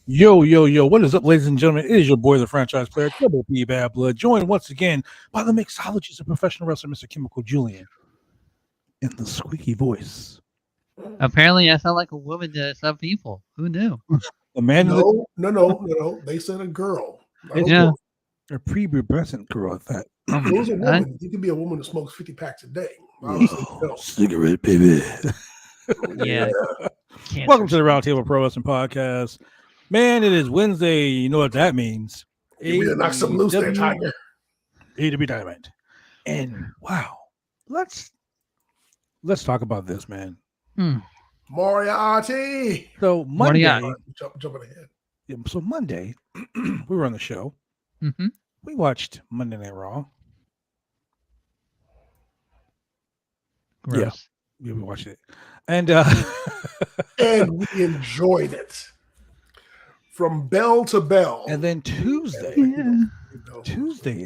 Yo, yo, yo, what is up, ladies and gentlemen? It is your boy, the franchise player, Double B Bad Blood, joined once again by the mixologist of professional wrestler, Mr. Chemical Julian, in the squeaky voice. Apparently, I sound like a woman to some people. Who knew? The man No. They said a girl. Yeah. A prepubescent girl at that. It was a woman. You can be a woman who smokes 50 packs a day. Cigarette, baby. Yeah. Welcome to the Roundtable Pro Wrestling Podcast. Man, it is Wednesday. You know what that means. You need to knock something loose there, Tyga. AEW Dynamite. And wow, let's talk about this, man. Moriarty. So Monday, jumping ahead. Yeah, so Monday, we were on the show. Mm-hmm. We watched Monday Night Raw. Gross. Yeah, we watched it, and and we enjoyed it from bell to bell. And then Tuesday,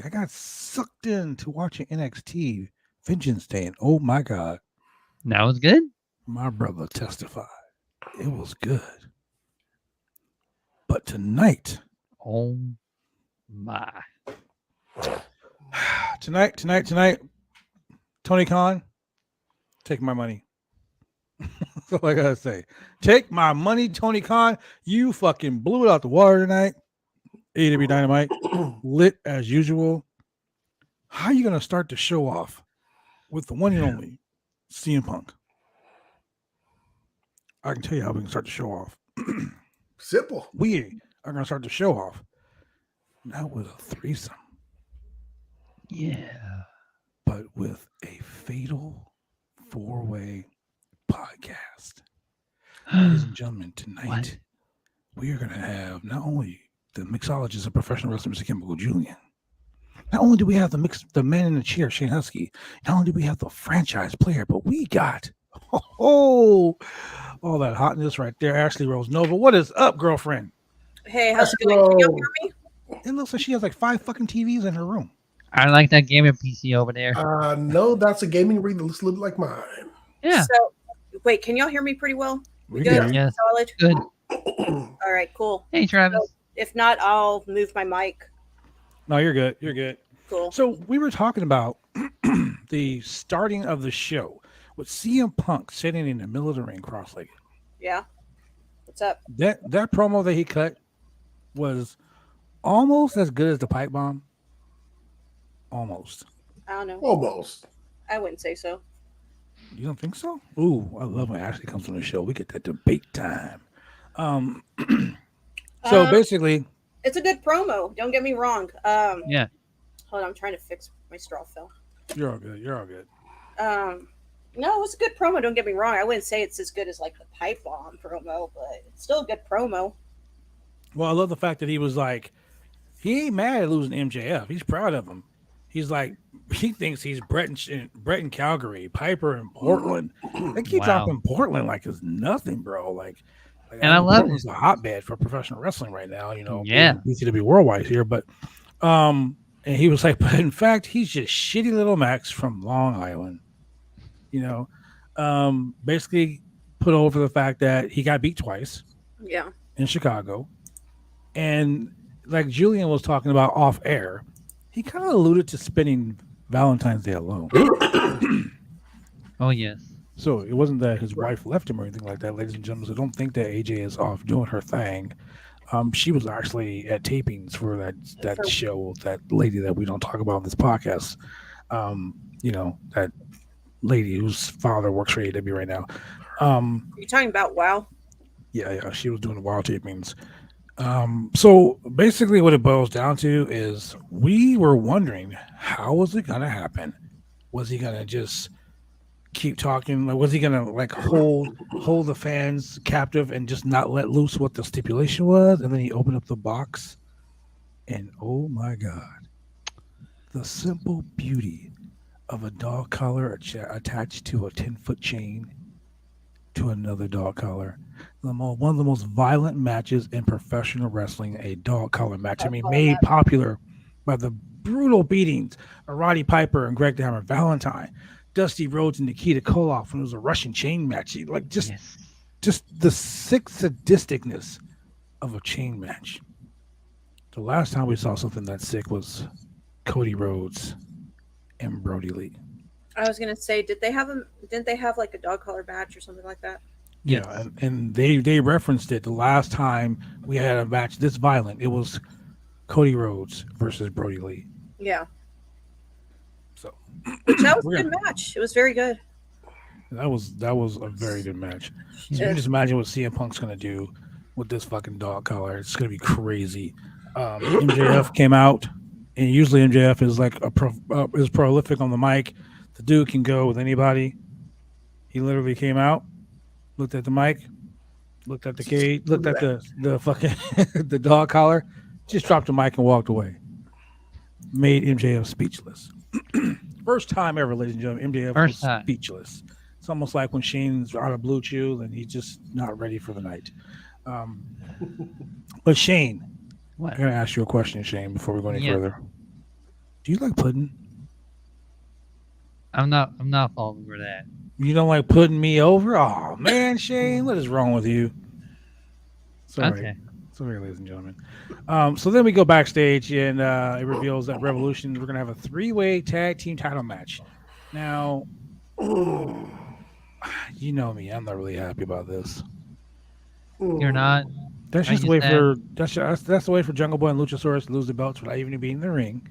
I got sucked into watching NXT Vengeance Day, and oh my god, that was good. My brother testified, it was good. But tonight, oh my, tonight, Tony Khan, take my money. That's all I gotta say. Take my money, Tony Khan. You fucking blew it out the water tonight. AEW Dynamite, lit as usual. How are you gonna start the show off with the one and only CM Punk? I can tell you how we can start the show off. Simple. We are gonna start the show off not with a threesome. Yeah. But with a fatal 4-way podcast. Ladies and gentlemen, tonight we are going to have not only the mixologist of professional wrestling, Mr. Chemical Julian. Not only do we have the man in the chair, Shane Husky. Not only do we have the franchise player, but we got all that hotness right there. Ashley Rose Nova. What is up, girlfriend? Hey, how's it going? Can y'all hear me? It looks like she has like 5 fucking TVs in her room. I like that gaming PC over there. No, that's a gaming rig that looks a little like mine. Yeah. So, wait, can y'all hear me pretty well? We good? Yeah. Solid? Good. All right, cool. Hey, Travis. So, if not, I'll move my mic. No, you're good. You're good. Cool. So we were talking about the starting of the show with CM Punk sitting in the middle of the ring cross-legged. Yeah. What's up? That promo that he cut was almost as good as the pipe bomb. Almost. I don't know. Almost. I wouldn't say so. You don't think so? Ooh, I love when Ashley comes on the show. We get that debate time. So basically, it's a good promo. Don't get me wrong. Yeah. Hold on, I'm trying to fix my straw fell. You're all good. You're all good. No, it's a good promo. Don't get me wrong. I wouldn't say it's as good as like the pipe bomb promo, but it's still a good promo. Well, I love the fact that he was like, he ain't mad at losing MJF. He's proud of him. He's like, he thinks he's Brett in Calgary, Piper in Portland. They keep talking Portland like it's nothing, bro. Like and I love it. It's a hotbed for professional wrestling right now. You know, yeah, BCW Worldwide here, but and he was like, but in fact, he's just shitty little Max from Long Island. You know, basically put over the fact that he got beat twice. Yeah. In Chicago, and like Julian was talking about off air. He kind of alluded to spending Valentine's Day alone. Oh, yes. So it wasn't that his wife left him or anything like that, ladies and gentlemen. So don't think that AJ is off doing her thing. She was actually at tapings for that show, that lady that we don't talk about on this podcast. You know, that lady whose father works for AEW right now. You're talking about WoW? Yeah. She was doing the WoW tapings. So basically what it boils down to is we were wondering, how was it going to happen? Was he going to just keep talking? Like, was he going to like hold the fans captive and just not let loose what the stipulation was? And then he opened up the box and oh my God, the simple beauty of a dog collar attached to a 10-foot chain to another dog collar. One of the most violent matches in professional wrestling, a dog collar match. I mean, made popular by the brutal beatings of Roddy Piper and Greg the Hammer Valentine, Dusty Rhodes and Nikita Koloff when it was a Russian chain match. Like just the sick sadisticness of a chain match. The last time we saw something that sick was Cody Rhodes and Brody Lee. I was gonna say, didn't they have like a dog collar match or something like that? Yeah, Yes. and they referenced it the last time we had a match this violent. It was Cody Rhodes versus Brody Lee. Yeah. So Which that was a We're good match. It was very good. that was a very good match. So you Yeah. can just imagine what CM Punk's gonna do with this fucking dog collar. It's gonna be crazy. MJF came out, and usually MJF is like is prolific on the mic. The dude can go with anybody. He literally came out, looked at the mic, looked at the cage, looked at the fucking the dog collar, just dropped the mic and walked away. Made MJF speechless. First time ever, ladies and gentlemen, MJF First was time. speechless. It's almost like when Shane's out of Blue Chew and he's just not ready for the night. But Shane, What? I gotta ask you a question, Shane, before we go any Yeah. further. Do you like pudding? I'm not falling for that. You don't like putting me over? Oh man, Shane, what is wrong with you? Sorry. Okay. Sorry, ladies and gentlemen. So then we go backstage, and it reveals that Revolution, we're going to have a 3-way tag team title match. Now, you know me, I'm not really happy about this. You're not. That's I just the way just for that's the way for Jungle Boy and Luchasaurus to lose the belts without even being in the ring.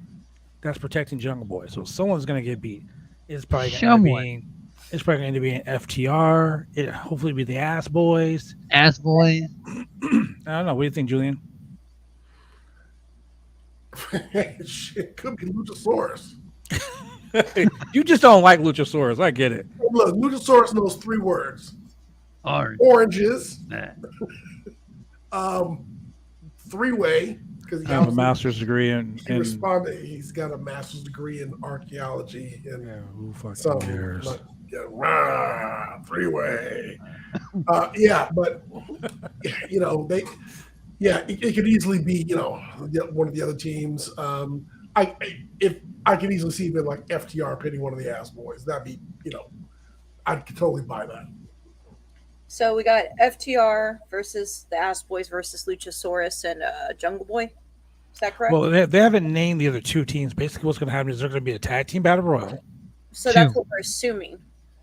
That's protecting Jungle Boy. So if someone's going to get beat. It's probably going to end up being FTR. It hopefully be the Ass Boys. Ass boys. I don't know. What do you think, Julian? Shit, could be Luchasaurus. You just don't like Luchasaurus. I get it. Look, Luchasaurus knows 3 words: Or oranges, nah. 3-way, because I have a master's degree in he's got a master's degree in archaeology and yeah, who fucking so cares? like, yeah, 3-way. Yeah, but you know it could easily be one of the other teams. I could easily see them like FTR pitting one of the Ass Boys. That'd be I could totally buy that. So we got FTR versus the Ass Boys versus Luchasaurus and Jungle Boy. Is that correct? Well, they haven't named the other 2 teams. Basically, what's going to happen is they're going to be a tag team battle royal. So that's 2. what we're assuming.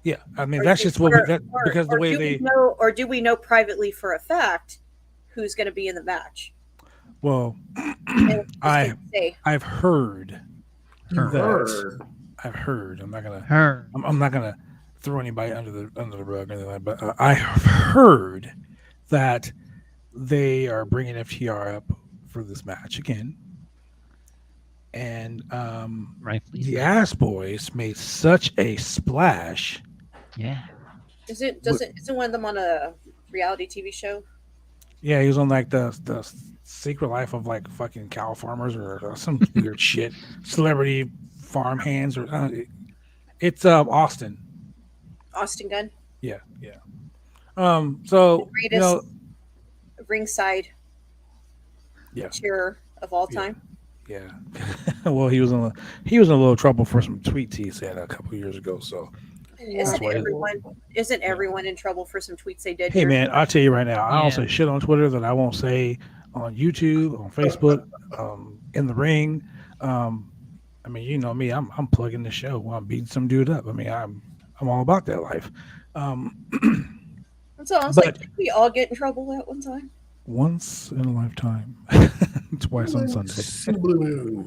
Yeah, I mean Or that's do- just what or- because the or way do they we know, or do we know privately for a fact who's going to be in the match? well, And I- say, I've heard Her. that I've heard. I'm not gonna Her. I'm not gonna throw anybody under the rug or anything like that. But I have heard that they are bringing FTR up for this match again, and Rightfully. the so. Ass Boys made such a splash. Yeah. isn't one of them on a reality TV show? Yeah, he was on like the Secret Life of like fucking cow farmers or some weird shit, celebrity farm hands or it's Austin. Austin Gunn, Yeah. So greatest you know, ringside yeah. cheerer of all Yeah. time. Yeah. Well, he was in a little trouble for some tweets he said a couple years ago. So Isn't why- everyone in trouble for some tweets they did? hey, here? man, I'll tell you right now, I don't Yeah. say shit on Twitter that I won't say on YouTube, on Facebook, in the ring. I mean, you know me, I'm plugging the show while I'm beating some dude up. I mean, I'm all about that life. So I was but- like, did we all get in trouble at one time? Once in a lifetime, twice on Sunday. Sunday.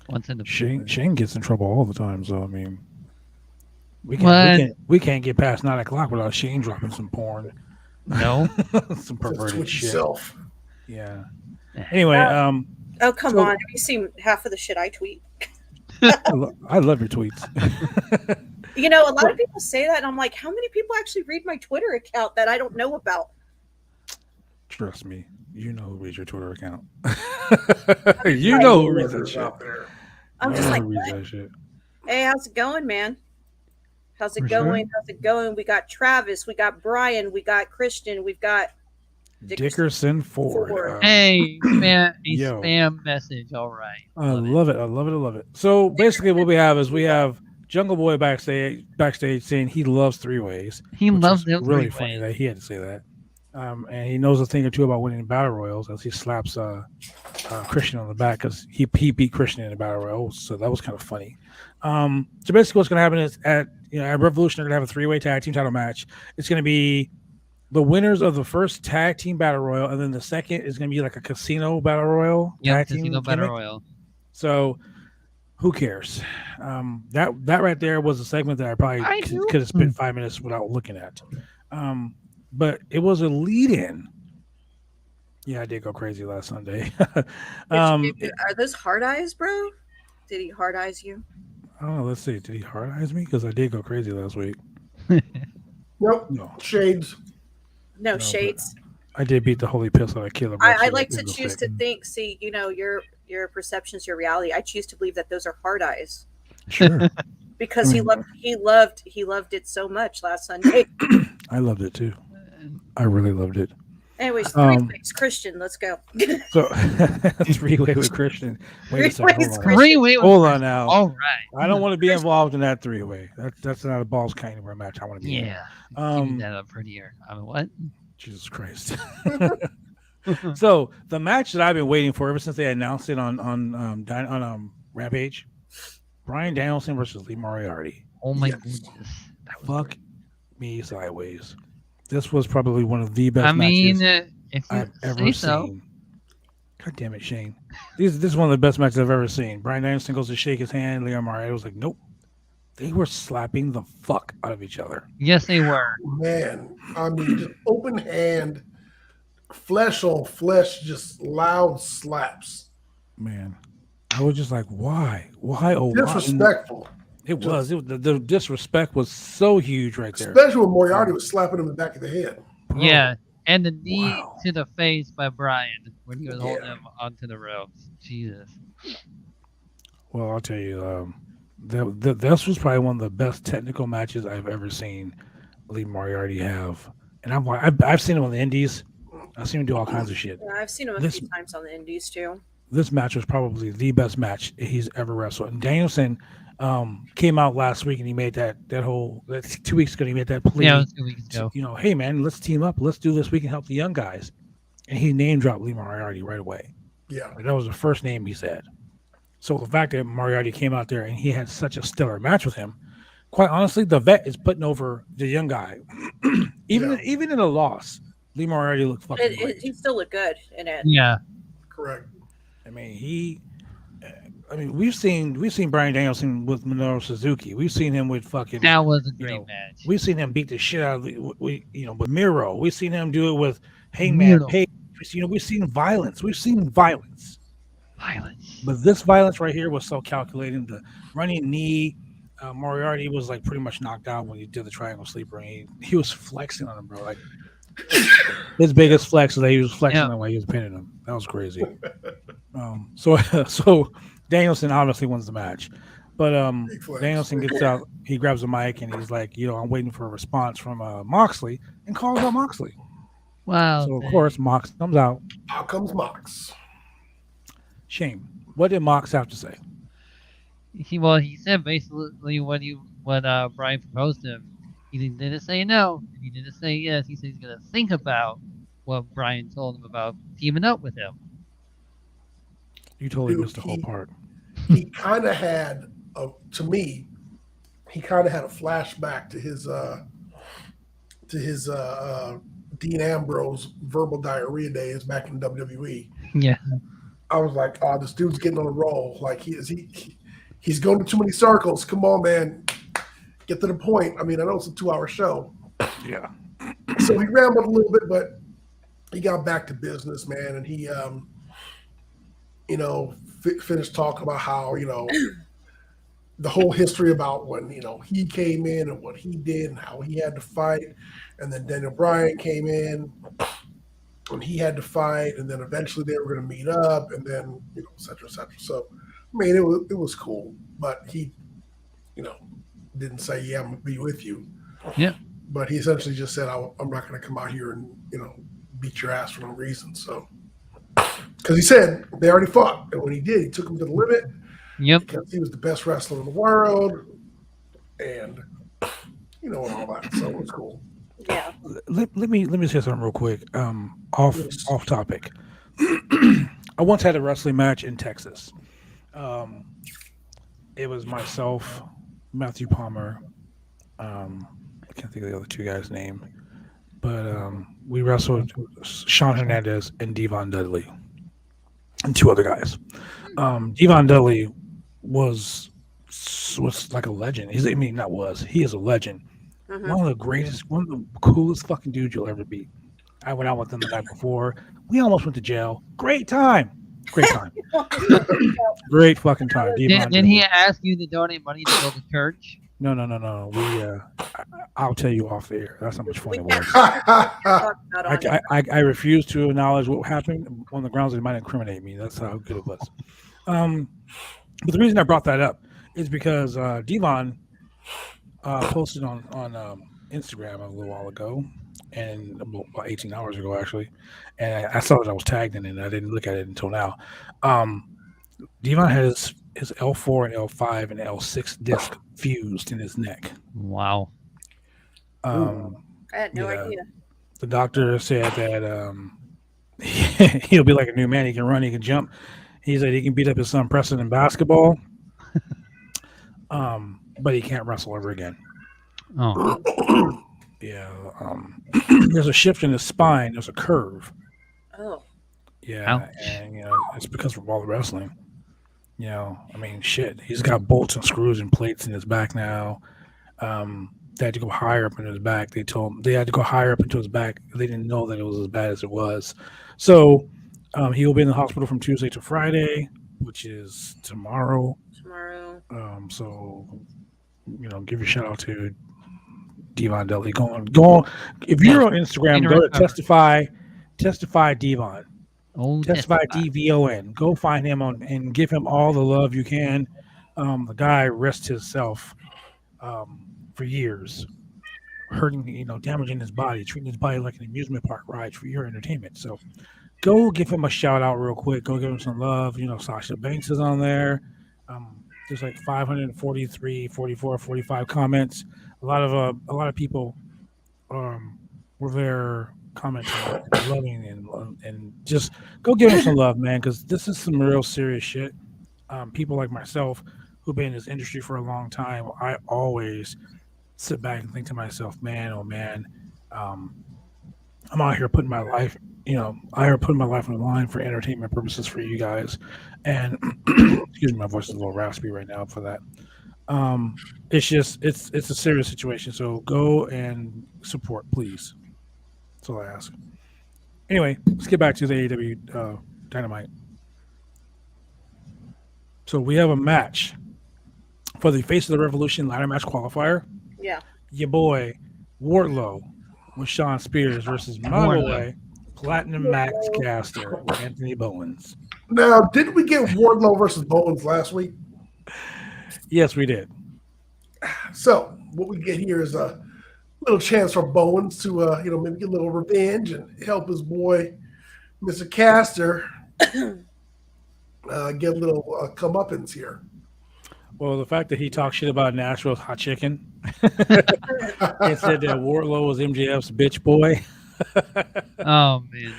Once in the Shane gets in trouble all the time. So I mean, we What? can't get past 9:00 without Shane dropping some porn, No. some perverted Twitch shit. yourself. Yeah. Anyway, Oh, come So- on. Have you seen half of the shit I tweet? I love your tweets. You know, a lot of people say that, and I'm like, how many people actually read my Twitter account that I don't know about? Trust me, you know who reads your Twitter account. You know who reads that Lurkers shit. out there. I'm You just know like, who reads what? that shit. Hey, how's it going, man? How's it For sure. going? How's it going? We got Travis, we got Brian, we got Christian, we've got Dickerson Ford. Ford. Hey, man, a Yo. spam message. All right. I love it. I love it. So basically, what we have is we have Jungle Boy backstage saying he loves 3-ways. He which loves is them really three funny ways. that he had to say that. And he knows a thing or two about winning battle royals as he slaps Christian on the back because he beat Christian in the battle royal. So that was kind of funny. So basically, what's going to happen is at Revolution, they're going to have a 3-way tag team title match. It's going to be the winners of the first tag team battle royal, and then the second is going to be like a casino battle royal. Yeah, tag casino team battle gimmick. royal. So who cares? That right there was a segment that I probably could have spent 5 minutes without looking at. But it was a lead-in. Yeah, I did go crazy last Sunday. Are those hard eyes, bro? Did he hard eyes you? I don't know. Let's see. Did he hard eyes me? Because I did go crazy last week. Nope. No. Shades. No, shades. I did beat the holy piss out of Killer. I like to choose to think. See, your perception's your reality. I choose to believe that those are hard eyes. Sure. Because he loved it so much last Sunday. I loved it too. I really loved it. Anyways, three-ways. Christian, let's go. So 3-way with Christian. Wait a second. Hold on now. All right. I don't want to be involved in that 3-way. That's not a balls kind anywhere match I want to be in. Yeah. Give me that up prettier. I mean, what? Jesus Christ. So the match that I've been waiting for ever since they announced it on Rampage, Bryan Danielson versus Lee Moriarty. Oh my goodness. Fuck me sideways. This was probably one of the best matches if I've ever seen. God damn it, Shane. This is one of the best matches I've ever seen. Bryan Danielson goes to shake his hand. Lee Moriarty was like, nope. They were slapping the fuck out of each other. Yes, they were. Man, I mean, just open hand, flesh on flesh, just loud slaps. Man, I was just like, why? Why? Oh, disrespectful. It was. The disrespect was so huge right there. Especially when Moriarty was slapping him in the back of the head. Bro. Yeah, and the knee to the face by Bryan when he was holding him onto the ropes. Jesus. Well, I'll tell you, this was probably one of the best technical matches I've ever seen Lee Moriarty have. And I've seen him on the Indies. I've seen him do all kinds of shit. Yeah, I've seen him a few times on the Indies too. This match was probably the best match he's ever wrestled. And Danielson came out last week and he made that 2 weeks ago. He made that plea. Yeah, it was 2 weeks ago. Hey man, let's team up. Let's do this. We can help the young guys. And he name dropped Lee Moriarty right away. Yeah, that was the first name he said. So the fact that Moriarty came out there and he had such a stellar match with him, quite honestly, the vet is putting over the young guy. Even in a loss, Lee Moriarty looked fucking great. He still looked good in it. Yeah, correct. I mean, we've seen Bryan Danielson with Minoru Suzuki. We've seen him with fucking. That was a great match. We've seen him beat the shit out of with Miro. We've seen him do it with Hangman Page. We've seen violence. We've seen violence. But this violence right here was so calculating. The running knee, Moriarty was like pretty much knocked out when he did the triangle sleeper. And he was flexing on him, bro. Like his biggest flex is that he was flexing on while he was pinning him. That was crazy. So Danielson obviously wins the match. But Danielson gets out, he grabs a mic and he's like, I'm waiting for a response from Moxley, and calls out Moxley. Wow. So of course Mox comes out. Out comes Mox. Shame. What did Mox have to say? He said basically what Bryan proposed to him. He didn't say no. He didn't say yes. He said he's gonna think about what Bryan told him about teaming up with him. You totally missed the whole part. He kind of had, to me, a flashback to his Dean Ambrose verbal diarrhea days back in WWE. Yeah. I was like, oh, this dude's getting on a roll. Like he's going to too many circles. Come on, man. Get to the point. I mean, I know it's a 2-hour show. Yeah. So he rambled a little bit, but he got back to business, man. And he, finished talking about how, the whole history about when, he came in and what he did and how he had to fight. And then Daniel Bryan came in and he had to fight. And then eventually they were going to meet up and then, et cetera, et cetera. So, I mean, it was cool, but he, didn't say, yeah, I'm going to be with you. Yeah. But he essentially just said, I'm not going to come out here and, beat your ass for no reason. So, because he said they already fought. And when he did, he took him to the limit. Yep. Because he was the best wrestler in the world. And, and all that. So it was cool. Yeah. let me say something real quick. Off Yes. off topic. I once had a wrestling match in Texas. Um, it was myself, Matthew Palmer. I can't think of the other two guys' name, but we wrestled Sean Hernandez and Devon Dudley and two other guys. Devon Dudley was was like a legend. I mean, not was. He is a legend. Hmm. One of the greatest, one of the coolest fucking dudes you'll ever meet. I went out with him the night before. We almost went to jail. Great time. Great time. Great fucking time. Devon Did he Dudley. ask you to donate money to build a church? No. I'll tell you off the air. That's how much fun it was. Talk about on it. I refuse to acknowledge what happened on the grounds that it might incriminate me. That's how good it was. But the reason I brought that up is because Devon posted on Instagram a little while ago, and about 18 hours ago actually, and I saw that I was tagged in it, and I didn't look at it until now. Devon has his L4 and L5 and L6 disc fused in his neck. Wow. I had no yeah. idea. The doctor said that he'll be like a new man. He can run, he can jump. He said he can beat up his son Preston in basketball, but he can't wrestle ever again. Oh. Yeah. There's a shift in his spine. There's a curve. Oh. Yeah, Ouch. and it's because of all the wrestling. I mean, shit. He's got bolts and screws and plates in his back now. They had to go higher up in his back. They told him they had to go higher up into his back. They didn't know that it was as bad as it was. So he will be in the hospital from Tuesday to Friday, which is tomorrow. So give your shout out to Devon Dudley. Go on. If you're on Instagram, go to testify Devon. Testify DVON. Go find him and give him all the love you can. The guy rests himself for years, hurting, damaging his body, treating his body like an amusement park ride for your entertainment. So go give him a shout out real quick. Go give him some love. Sasha Banks is on there. There's like 543, 44, 45 comments. A lot of people were there commenting, and loving, and just go give him some love, man, because this is some real serious shit. People like myself who've been in this industry for a long time, I always sit back and think to myself, man, oh man, I'm out here putting my life, on the line for entertainment purposes for you guys. And excuse me, my voice is a little raspy right now for that. It's just it's a serious situation. So go and support, please. That's all I ask. Anyway, let's get back to the AEW Dynamite. So we have a match for the Face of the Revolution ladder match qualifier. Yeah. Your boy Wardlow with Sean Spears versus my boy Platinum Max Caster with Anthony Bowens. Now, didn't we get Wardlow versus Bowens last week? Yes, we did. So what we get here is a little chance for Bowens to maybe get a little revenge and help his boy Mr. Caster get a little comeuppance here. Well, the fact that he talked shit about Nashville's hot chicken and said that Wardlow was MJF's bitch boy. Oh man.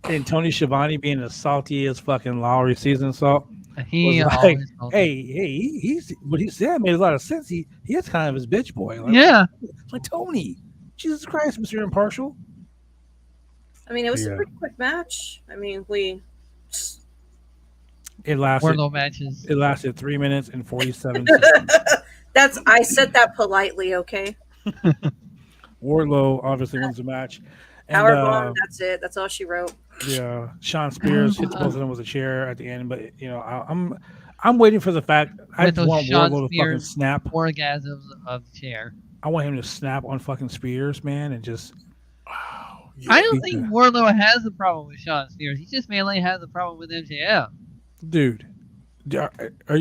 And Tony Schiavone being as salty as fucking Lowry seasoned salt. He was like, always told me. he's what he said made a lot of sense. He is kind of his bitch boy. Like, Yeah. It's like Tony. Jesus Christ, Mr. Impartial. I mean, it was Yeah. a pretty quick match. I mean, It lasted. Wardlow matches. It lasted 3 minutes and 47 seconds. I said that politely, okay? Wardlow obviously wins the match. And, Power bomb, that's it. That's all she wrote. Yeah, Sean Spears hits both of them with a chair at the end, but I'm waiting for the fact I With just those want Sean Wardlow to fucking Spears snap. orgasms of the chair. I want him to snap on fucking Spears, man, and just. I don't think Wardlow has a problem with Sean Spears. He just mainly has a problem with MJF. Dude, are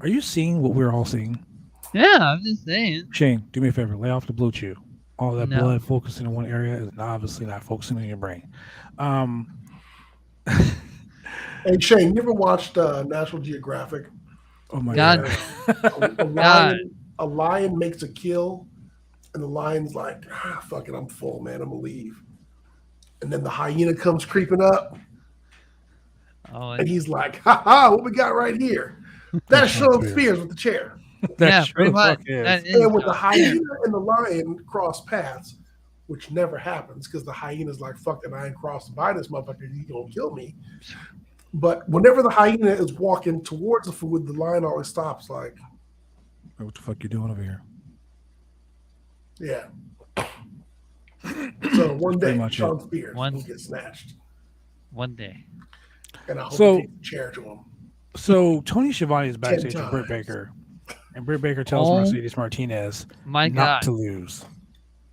you seeing what we're all seeing? Yeah, I'm just saying. Shane, do me a favor, lay off the blue chew. All that No. blood focusing in one area is obviously not focusing in your brain. Hey, Shane, you ever watched National Geographic? Oh my God. god. A lion makes a kill, And the lion's like, fuck it, I'm full, man. I'm gonna leave. And then the hyena comes creeping up, Oh, and he's like, what we got right here? That's Sean Spears. Spears with the chair. yeah, sure pretty the much. fuck is. That is And when the Sean hyena Spears. and the lion cross paths, which never happens because the hyena's like, fuck it, I ain't crossing by this motherfucker, he's gonna kill me. But whenever the hyena is walking towards the food, the lion always stops, like, What the fuck you doing over here? yeah. So one Pretty day, much Sean Spears One- will get snatched. One day. And I hope So- he takes the chair to him. So Tony Schiavone is backstage 10 with Britt times. Baker, and Britt Baker tells Oh, Mercedes Martinez My not God. to lose.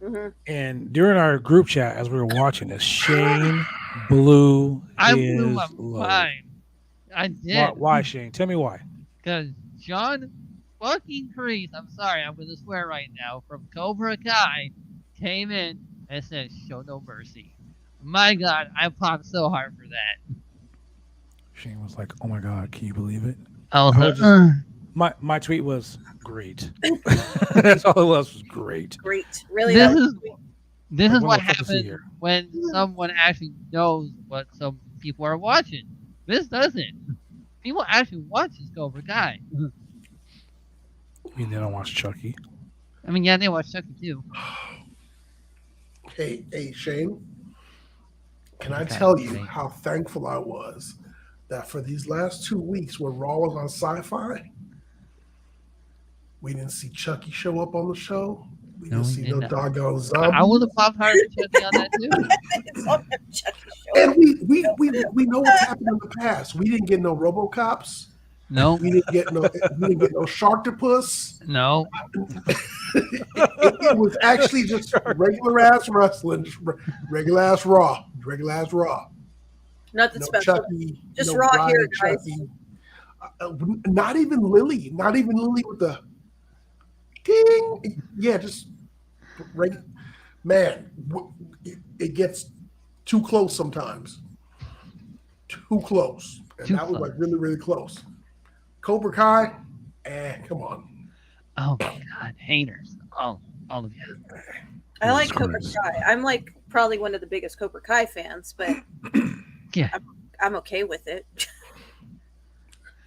hmm And during our group chat, as we were watching this, Shane blew I his blew my load. mind. I did. Why, Shane? Tell me why. Because John fucking Kreese, I'm sorry, I'm going to swear right now, from Cobra Kai, came in and said, show no mercy. My God, I popped so hard for that. Shane was like, "Oh my god, can you believe it?" I was I like, was just- My tweet was great. That's all it was great. Great. Really, This that was is- sweet. this Like, is what what the fuck is he happens here? when someone actually knows what some people are watching. This doesn't. People actually watch this Cobra Kai. You mean they don't watch Chucky? I mean, yeah, they watch Chucky too. Hey, Shane, can I Okay, tell you Shane. how thankful I was that for these last 2 weeks when Raw was on Sci-Fi, we didn't see Chucky show up on the show. We No, didn't we see did no not. doggone zombie. I would have popped hard for Chucky on that too. It's on the Chucky show. And we know what's happened in the past. We didn't get no RoboCops. No, We didn't get no Sharktopus. no. It was actually just regular ass wrestling, just regular ass Raw, Nothing No special. Chucky, Just no Raw Bride here, of guys. Chucky. Not even Lily with the ding. Yeah, just man. It gets too close sometimes. Too close, and Too that was close. like really, really close. Cobra Kai, come on. Oh my God, haters! All of you. I like Jesus Cobra Christ. Kai. I'm like probably one of the biggest Cobra Kai fans, but Yeah. I'm okay with it.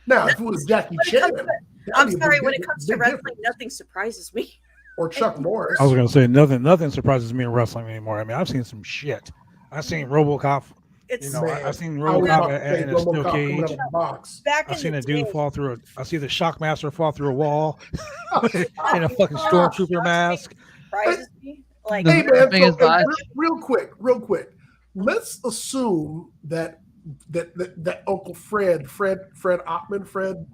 Now, if it was Jackie When it Chan, comes to- that'd I'm be a sorry, big when it difference- comes to big wrestling, difference. nothing surprises me. Or Chuck Norris. I was gonna say nothing surprises me in wrestling anymore. I mean, I've seen some shit. I've seen RoboCop. It's You know, I've seen I was RoboCop about to say in a steel RoboCop coming out cage. of the box. back I've in seen the a dude day, fall through I see the Shockmaster fall through a wall in a fucking Oh, stormtrooper mask. surprises me. Like Hey The man, biggest so, botch. real quick. Let's assume that Uncle Fred Ottman,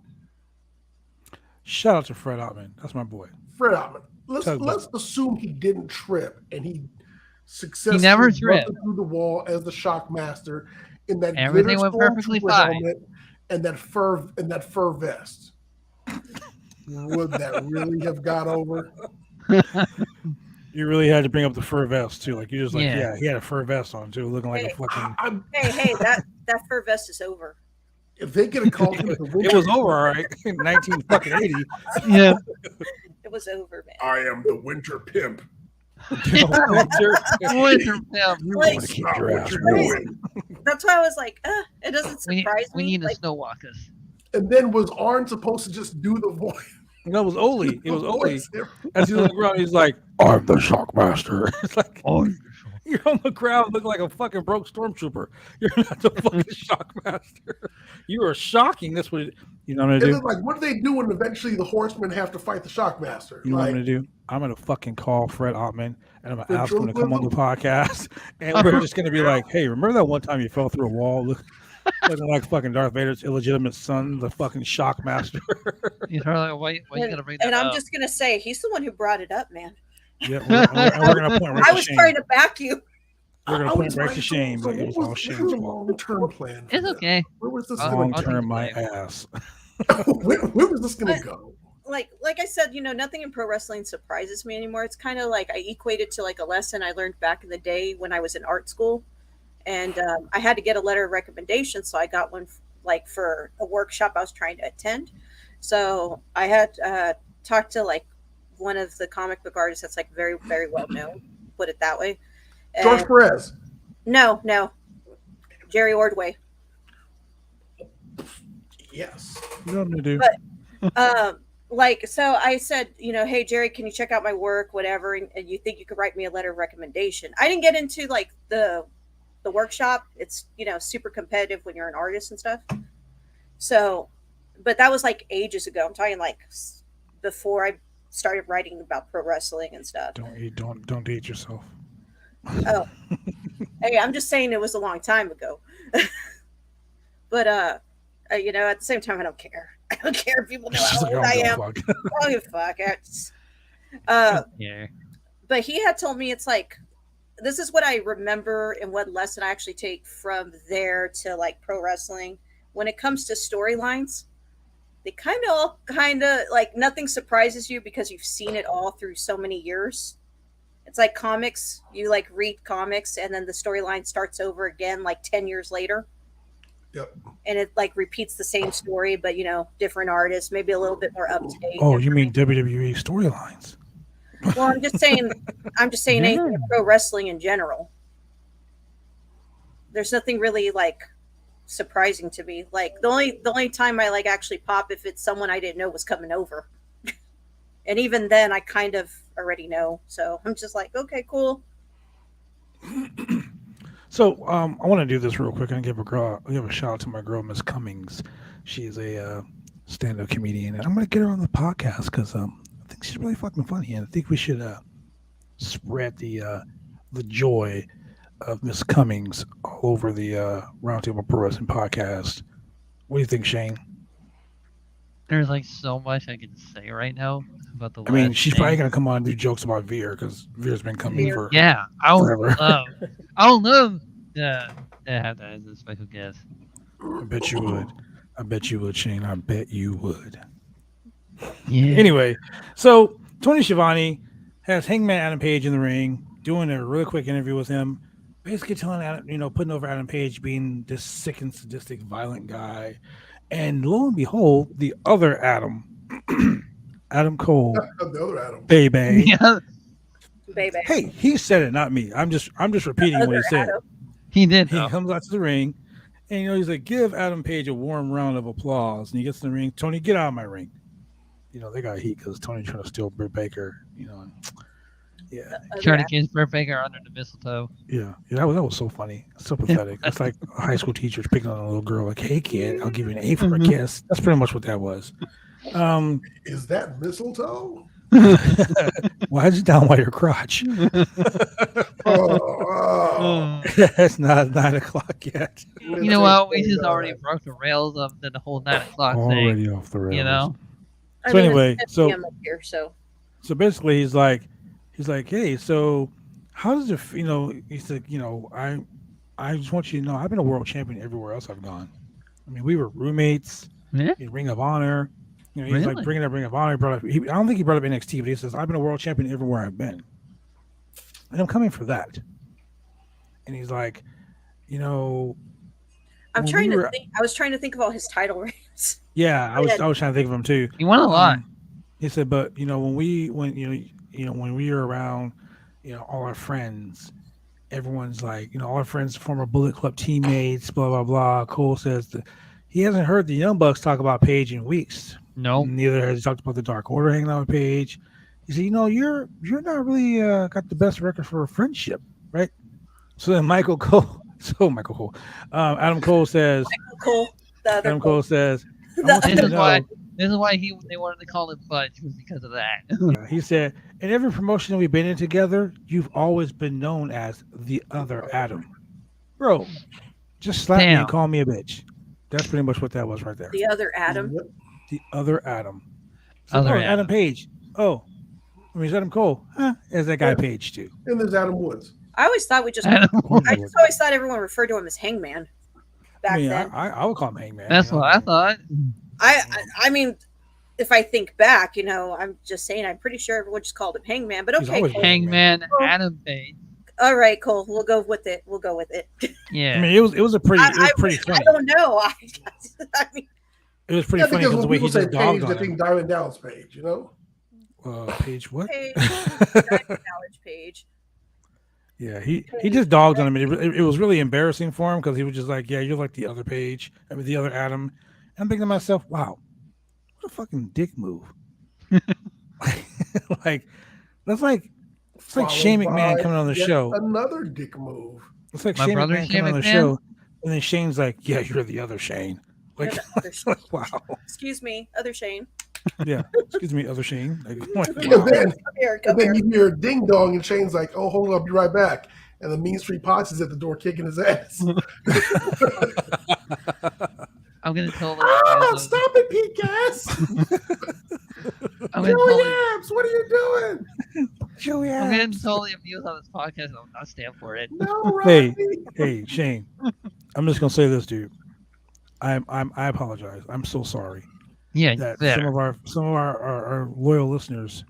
Shout out to Fred Ottman. That's my boy. Let's assume he didn't trip and he successfully He never busted tripped. through the wall as the Shockmaster in that Everything glitter went perfectly stormtrooper fine. helmet and that fur vest. Would that really have got over? You really had to bring up the fur vest too. Like you just like, Yeah. yeah, he had a fur vest on too, looking like a Hey, fucking. I'm, hey, that fur vest is over. if they could have called him the It was over, all right, in 1980. Yeah. It was over, man. I am the winter pimp. Winter film. You Like- want to keep Stop your what ass you're warm. doing. That's why I was like, it doesn't We surprise we me. need to Like, snow walk us. And then was Arn supposed to just do the voice? No, it was Oli. It was Oli. voice? As he's on the ground, he's like, "I'm the Shockmaster." It's like Oh, you're on the ground, look like a fucking broke stormtrooper. You're not the fucking Shockmaster. You are shocking. That's what you know what I'm And gonna then, do. like, what do they do when eventually the Horsemen have to fight the Shockmaster? You know what I'm Like, gonna do? I'm gonna fucking call Fred Ottman and I'm gonna For ask him to come on the journalism? podcast, and we're just gonna be like, "Hey, remember that one time you fell through a wall, looking like fucking Darth Vader's illegitimate son, the fucking Shockmaster?" you know, why you gotta bring that and I'm up? just gonna say, he's the one who brought it up, man. Yeah, we're gonna point right I to was shame. trying to back you. We're gonna I point was right like, to shame, so but it was what all was Shane's the fault. long-term plan? for It's this? okay. Where was this I'll going Long to term, my blame. ass. where was this going to go? Like I said, nothing in pro wrestling surprises me anymore. It's kind of like I equate it to like a lesson I learned back in the day when I was in art school, and I had to get a letter of recommendation, so I got one like for a workshop I was trying to attend. So I had talked to like one of the comic book artists that's like very, very well known. Put it that way. George And- Perez. No, Jerry Ordway. Yes. You know what I'm gonna do? Like, so I said, hey, Jerry, can you check out my work, whatever, and you think you could write me a letter of recommendation? I didn't get into like the workshop. It's super competitive when you're an artist and stuff. So, but that was like ages ago. I'm talking like before I started writing about pro wrestling and stuff. Don't date yourself. Oh, hey, I'm just saying it was a long time ago. But at the same time, I don't care. I don't care if people know She's how like, old I am. fuck. I don't give a fuck. Yeah. But he had told me, it's like, this is what I remember and what lesson I actually take from there to like pro wrestling. When it comes to storylines, they kind of like nothing surprises you because you've seen it all through so many years. It's like comics. You like read comics and then the storyline starts over again like 10 years later. Yep. And it like repeats the same story, but different artists, maybe a little bit more up to date. Oh, you mean WWE storylines? Well, I'm just saying anything in pro wrestling in general. There's nothing really like surprising to me. Like the only time I like actually pop if it's someone I didn't know was coming over. And even then I kind of already know. So I'm just like, okay, cool. So I want to do this real quick and give a shout out to my girl, Miss Cummings. She's a stand-up comedian, and I'm going to get her on the podcast because I think she's really fucking funny, and I think we should spread the joy of Miss Cummings all over the Roundtable Pro Wrestling podcast. What do you think, Shane? There's like so much I can say right now about the. I mean, last she's thing. probably going to come on and do jokes about Veer because Veer's been coming for Yeah, I would forever. love to have that as a special guest. I bet you would. I bet you would, Shane. I bet you would. Yeah. Anyway, so Tony Schiavone has Hangman Adam Page in the ring, doing a really quick interview with him, basically telling Adam, putting over Adam Page being this sick and sadistic, violent guy. And lo and behold, the other Adam, Adam Cole, The other Adam. baby. Yeah, Baby. Hey, he said it, not me. I'm just repeating what he said. Adam. he did. He Though. comes out to the ring, and he's like, "Give Adam Page a warm round of applause." And he gets in the ring. Tony, get out of my ring. They got heat because Tony trying to steal Britt Baker. And, yeah, Trying to kiss Britt Baker under the mistletoe. yeah, that was so funny, so pathetic. It's like high school teachers picking on a little girl, like, "Hey kid, I'll give you an A for a kiss." That's pretty much what that was. Is that mistletoe? Why is it down by your crotch? Oh. It's not 9:00 yet. You know what? We just already broke the rails of the whole 9 o'clock thing. Already off the rails. You know. I So mean, anyway, it's 10 so- PM up here, so So basically, he's like, hey, so how does it, he's like, I just want you to know, I've been a world champion everywhere else I've gone. I mean, we were roommates Yeah. in Ring of Honor. He's like Really? bringing up Ring of Honor. I don't think he brought up NXT, but he says, I've been a world champion everywhere I've been. And I'm coming for that. And he's like, I'm when trying we to were- think. I was trying to think of all his title reigns. yeah, I was trying to think of him too. He won a lot. He said, but when we were around, all our friends, everyone's like, all our friends, former Bullet Club teammates, blah blah blah. Cole says that he hasn't heard the Young Bucks talk about Paige in weeks. No. Neither has he talked about the Dark Order hanging out with Paige. He said, you're not really got the best record for a friendship, right? So then Adam Cole says, Cole, the other Adam Cole says, I The- want you This to is know- why. This is why they wanted to call it Budge, was because of that. He said, in every promotion that we've been in together, you've always been known as the other Adam. Bro, just slap me Damn. and call me a bitch. That's pretty much what that was right there. the other Adam. The other Adam. So, Other Adam Adam. Page. Oh, I mean, is Adam Cole? Huh? Is that guy Page too? And there's Adam Woods. I always thought we just. I don't- I just always thought everyone referred to him as Hangman. Back I mean, then, I would call him Hangman. That's what I thought. I mean, if I think back, I'm just saying, I'm pretty sure everyone just called him Hangman. But He's okay, always Cole. Hangman Adam Page. All right, Cole, we'll go with it. Yeah. I mean, it was pretty I funny. don't know. I mean, It was pretty funny Because because the when way he people say just dogged Page, on they him. think Diamond Dallas Page, Page what? Knowledge page. Yeah, he just dogged on him. And it was really embarrassing for him because he was just like, "Yeah, you're like the other page, I mean the other Adam." And I'm thinking to myself, "Wow, what a fucking dick move!" like that's like it's like Shane Followed McMahon by coming on the yet show. Another dick move. It's like My Shane brother McMahon Shane coming on the McMahon? show, and then Shane's like, "Yeah, you're the other Shane." Like, You're the other Shane. like wow, Excuse me, other Shane. yeah. Excuse me, other Shane. Like, And wow. then, Come here. and then you hear a ding dong, and Shane's like, "Oh, hold on, I'll be right back." And the Mean Street Pots is at the door kicking his ass. I'm gonna totally. Stop it, Pete Gas! I'm gonna Joey totally. Abs, what are you doing? Joey I'm gonna Abs. totally abuse on this podcast. I'll not stand for it. No, Hey, Rodney. hey, Shane. I'm just gonna say this, dude. I apologize. I'm so sorry Yeah, you that better. some of our loyal listeners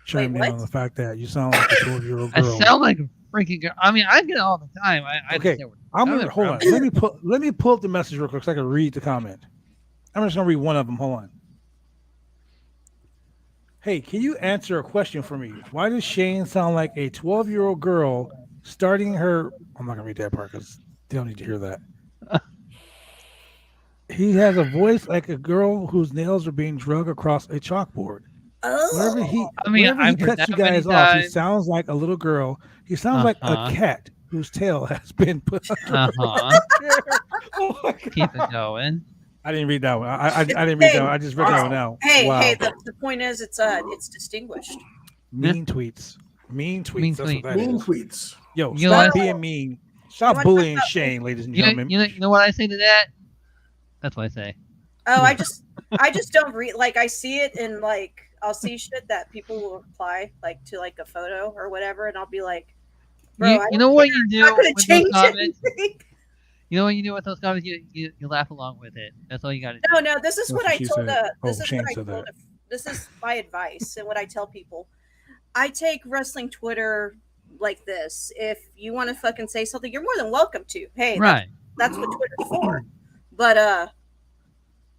chimed in what? on the fact that you sound like a 12-year-old I girl. sound like a freaking girl. I mean, I get it all the time. I Okay, understand where I'm you're gonna coming hold on. from. Let me pull up the message real quick so I can read the comment. I'm just gonna read one of them. Hold on. Hey, can you answer a question for me? Why does Shane sound like a 12-year-old girl starting her? I'm not gonna read that part because they don't need to hear that. He has a voice like a girl whose nails are being dragged across a chalkboard. Whenever Oh, he, I mean, whenever he I've heard cuts you that many guys off, he times. sounds like a little girl. He sounds like a cat whose tail has been put under Uh-huh. Oh my God. Keep it going. I didn't read that one. I didn't read that one. I just read that one now. hey, Wow. hey. The point is, it's distinguished. Mean tweets. Mean tweets. Mean That's tweets. what that Mean is. tweets. Yo, You stop know- being mean. You Stop wanna bullying talk about- Shane, ladies and You gentlemen. know what I say to that? That's what I say. Oh, I just don't read. Like, I see it and like I'll see shit that people will reply like to like a photo or whatever, and I'll be like, bro, You know what you do I'm not gonna with those change comments? anything. You know what you do with those comments? You laugh along with it. That's all you got to do. No. This is That's what what I she told. said. This Oh, is Shane what I said told. that. This is my advice and what I tell people. I take wrestling Twitter like this. If you want to fucking say something, you're more than welcome to. Hey, Right. that's what Twitter's for. But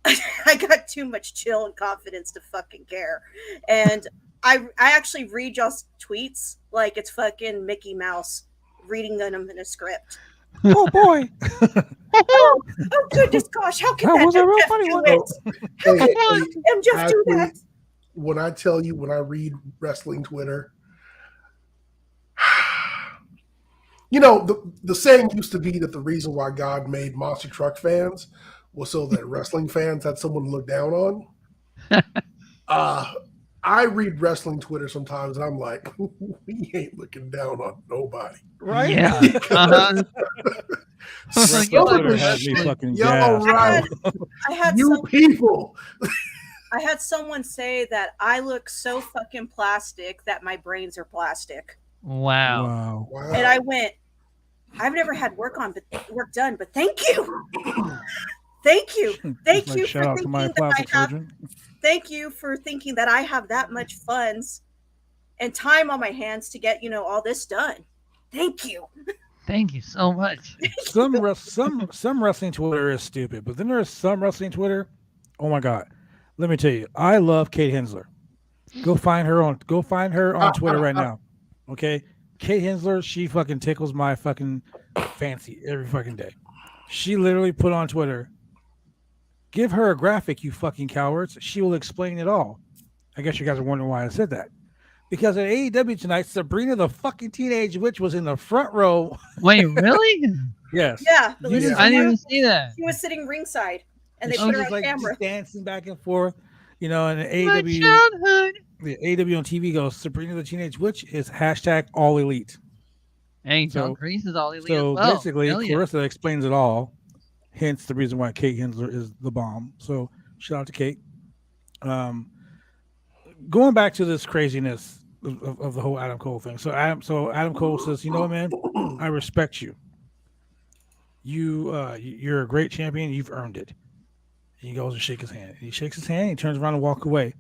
I got too much chill and confidence to fucking care. And I actually read y'all's tweets like it's fucking Mickey Mouse reading them in a script. Oh boy. Oh goodness gosh, how can That was a real MJF funny do one. it? Hey, hey, MJF do that? Actually, when I tell you, when I read wrestling Twitter, you know, the saying used to be that the reason why God made monster truck fans was so that wrestling fans had someone to look down on. I read wrestling Twitter sometimes, and I'm like, we ain't looking down on nobody. Right? Yeah. Uh-huh. Wrestling You're like Twitter has me wrestling- fucking Yo, jazzed. right. I had You some, people. I had someone say that I look so fucking plastic that my brains are plastic. Wow. Wow. Wow. And I went, I've never had work done, but thank you. Thank you. Thank Like, you shout for out to my thinking that plastic I have surgeon. thank you for thinking that I have that much funds and time on my hands to get, all this done. Thank you. Thank you so much. Some wrestling Twitter is stupid, but then there's some wrestling Twitter. Oh my God. Let me tell you, I love Kate Hensler. Go find her on Twitter right now. Okay? Kate Hensler, she fucking tickles my fucking fancy every fucking day. She literally put on Twitter, give her a graphic, you fucking cowards. She will explain it all. I guess you guys are wondering why I said that. Because at AEW tonight, Sabrina the fucking Teenage Witch was in the front row. Wait, really? Yes. Yeah. You Listen, didn't- I didn't even see that. She was sitting ringside and they she put her was on like camera. just dancing back and forth, and My AEW, childhood. the AEW on TV goes, Sabrina the Teenage Witch is hashtag all elite. Hey, So- John Kreese is all elite So as well. basically, Hell yeah. Clarissa explains it all. Hence the reason why Kate Hensler is the bomb. So shout out to Kate. Going back to this craziness of the whole Adam Cole thing. So Adam Cole says, you know, man, I respect you. You're a great champion. You've earned it. And he goes and shakes his hand. And he shakes his hand. He turns around and walks away.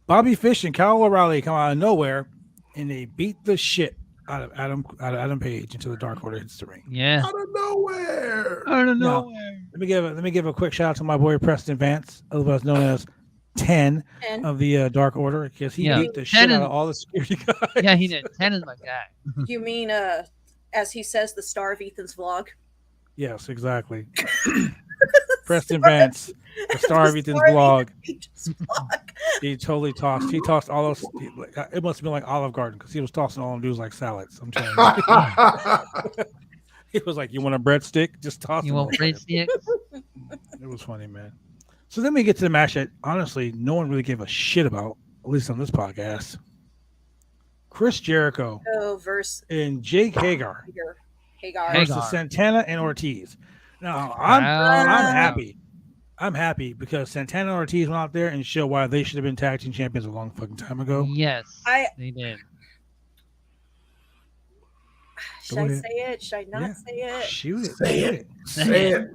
Bobby Fish and Kyle O'Reilly come out of nowhere, and they beat the shit out of Adam Page until the Dark Order hits the ring. Yeah. Out of nowhere. I don't No. know. Let me give a quick shout out to my boy Preston Vance, otherwise known as 10 And of the Dark Order because he Yeah. beat the 10 shit out is- of all the security guys. Yeah, he did. 10 is my guy. you mean, as he says, the star of Ethan's vlog? Yes, exactly. Preston Vance, the star of Ethan's blog. He totally tossed. He tossed all those. It must have been like Olive Garden because he was tossing all them dudes like salads. I'm telling you. He was like, "You want a breadstick? Just toss You them." want breadsticks? It was funny, man. So then we get to the match that honestly no one really gave a shit about, at least on this podcast. Chris Jericho versus and Jake Hagar Hagar. versus Santana and Ortiz. Now I'm happy. I'm happy because Santana and Ortiz went out there and showed why they should have been tag team champions a long fucking time ago. Yes, they did. Should I say it? Should I not say it? Shoot it. Say it. Say it.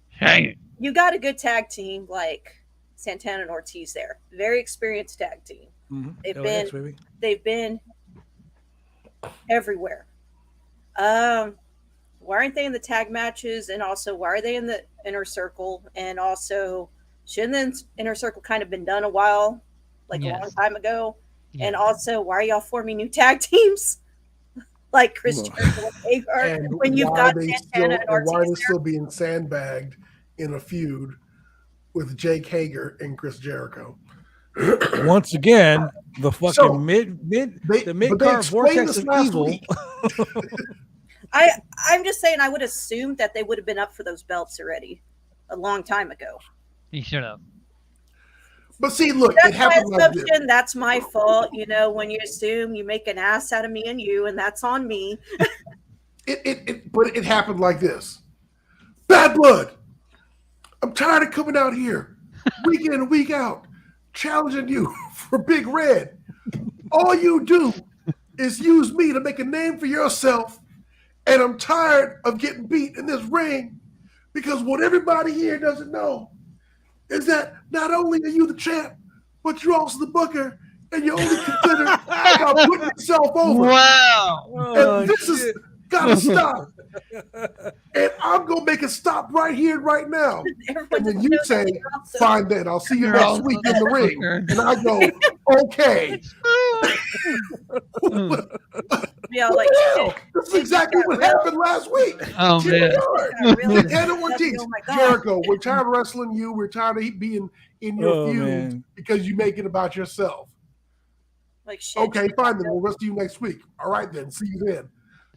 Hey. You got a good tag team like Santana and Ortiz there. Very experienced tag team. Mm-hmm. They've been everywhere. Why aren't they in the tag matches? And also, why are they in the inner circle? And also, shouldn't the inner circle kind of been done a while, like a long time ago? Yes. And also, why are y'all forming new tag teams? Like Chris Jericho and Hagar, when you've got Santana and Ortiz. Why are they still being sandbagged in a feud with Jake Hager and Chris Jericho? Once again, the fucking mid card vortex of evil. I'm just saying, I would assume that they would have been up for those belts already a long time ago. He should have. But see, look, That's it happened my like this. assumption. That's my fault. You know, when you assume, you make an ass out of me and you, and that's on me. But it happened like this. Bad blood. I'm tired of coming out here week in and week out, challenging you for Big Red. All you do is use me to make a name for yourself, and I'm tired of getting beat in this ring because what everybody here doesn't know is that not only are you the champ, but you're also the booker, and you're only considered about putting yourself over. Wow. And this is gotta stop. And I'm gonna make it stop right here, right now. And then you say, fine then, I'll see you next week in the ring. And I go, okay. Yeah, like This is exactly what happened last week. Oh, man. Santana Ortiz, Jericho, we're tired of wrestling you. We're tired of being in your feud because you make it about yourself. Like shit. Okay, fine then. We'll wrestle you next week. All right then. See you then.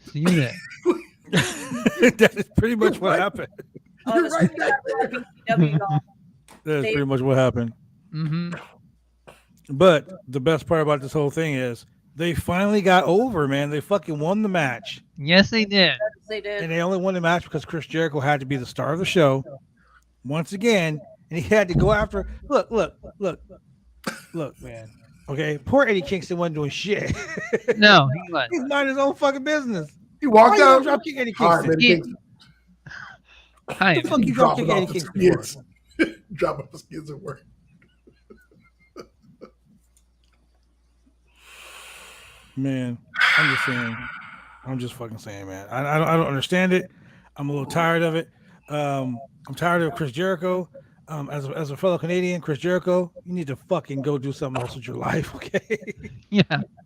See you then. That is pretty much what happened. You're right back there. That's pretty much what happened. Mm-hmm. But the best part about this whole thing is they finally got over, man. They fucking won the match. Yes, they did. They did. And they only won the match because Chris Jericho had to be the star of the show once again. And he had to go after. Look, man. Okay, poor Eddie Kingston wasn't doing shit. No, he was. He's minding his own fucking business. He walked out. Drop kick Eddie All right, Kingston. man, Hi. What the fuck you drop kick Eddie Kingston for? Drop off the skids at work. Man, I'm just fucking saying, man. I don't understand it. I'm a little tired of it. I'm tired of Chris Jericho. As a fellow Canadian, Chris Jericho, you need to fucking go do something else with your life, okay? Yeah.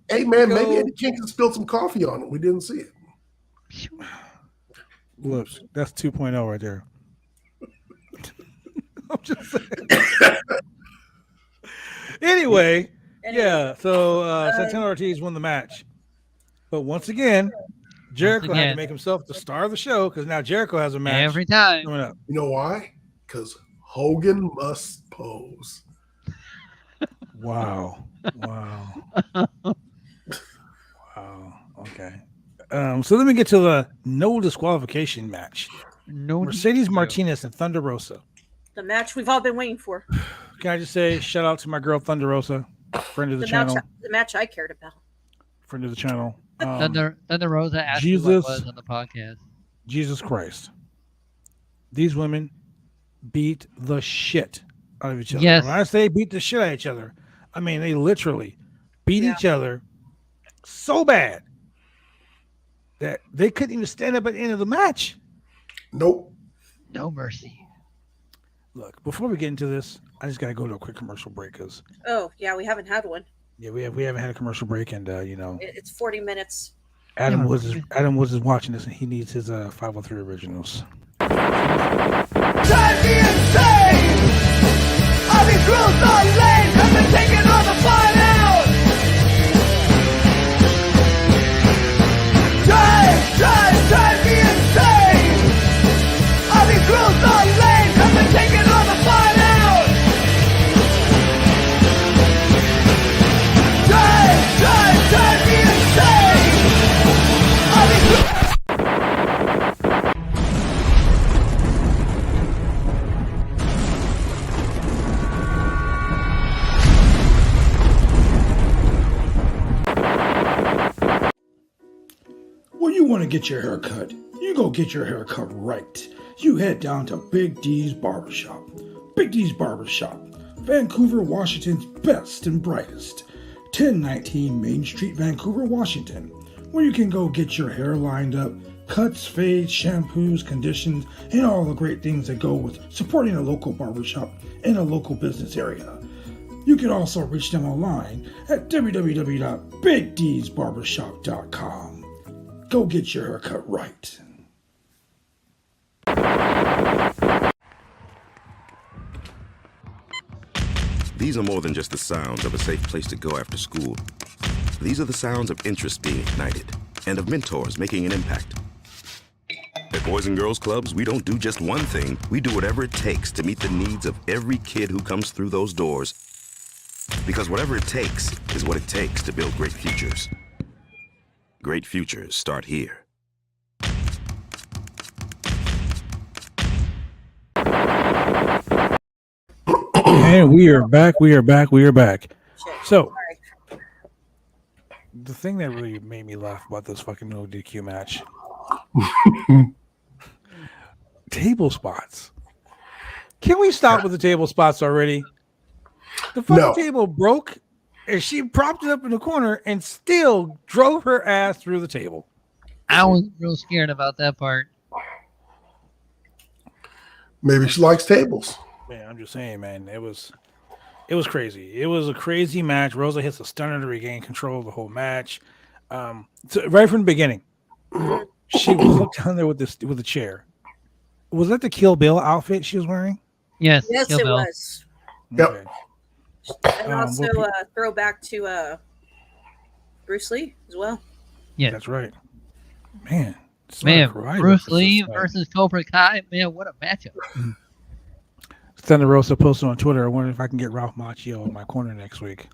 Hey, man, maybe Eddie Kingston spilled some coffee on him. We didn't see it. Look, that's 2.0 right there. I'm just saying. Anyway, yeah, so Santana Ortiz won the match. But once again, Jericho had to make himself the star of the show because now Jericho has a match every time coming up. You know why? Because Hogan must pose. Wow. Okay. So let me get to the no disqualification match. Mercedes Martinez and Thunder Rosa. The match we've all been waiting for. Can I just say shout out to my girl Thunder Rosa, friend of the channel. The match I cared about. Friend of the channel. Thunder Rosa asked me what it was on the podcast. Jesus Christ. These women beat the shit out of each other. Yes. When I say beat the shit out of each other, I mean they literally beat each other so bad that they couldn't even stand up at the end of the match. Nope. No mercy. Look, before we get into this, I just gotta go to a quick commercial break because Oh yeah, we haven't had one. we haven't had a commercial break, and It's 40 minutes. Adam Yeah, Woods is watching this, and he needs his 503 originals. Drive me insane! All these rules are lame, have been taking all the fun out! Drive me insane! All these rules are lame, have been taking all the fun out! Drive me insane! All these rules... When you want to get your hair cut, you go get your hair cut right. You head down to Big D's Barbershop. Big D's Barbershop, Vancouver, Washington's best and brightest. 1019 Main Street, Vancouver, Washington, where you can go get your hair lined up, cuts, fades, shampoos, conditions, and all the great things that go with supporting a local barbershop in a local business area. You can also reach them online at www.bigdsbarbershop.com. Go get your haircut right. These are more than just the sounds of a safe place to go after school. These are the sounds of interest being ignited and of mentors making an impact. At Boys and Girls Clubs, we don't do just one thing. We do whatever it takes to meet the needs of every kid who comes through those doors. Because whatever it takes is what it takes to build great futures. Great futures start here. And we are back. Shit. So Sorry. the thing that really made me laugh about this fucking no DQ match, table spots. Can we stop with the table spots already? The fucking No. table broke, and she propped it up in the corner and still drove her ass through the table. I was real scared about that part. Maybe she likes tables. Man, I'm just saying, man, it was crazy. It was a crazy match. Rosa hits a stunner to regain control of the whole match. So right from the beginning, she was looked down there with the chair. Was that the Kill Bill outfit she was wearing? Yes, Yes, Kill it Bill. was. Yep. Okay. And also throw back to Bruce Lee as well. Yeah, That's right. Man, man, Sonic Rider Bruce was Lee just like- versus Cobra Kai. Man, what a matchup! Thunder Rosa posted on Twitter. I wonder if I can get Ralph Macchio in my corner next week.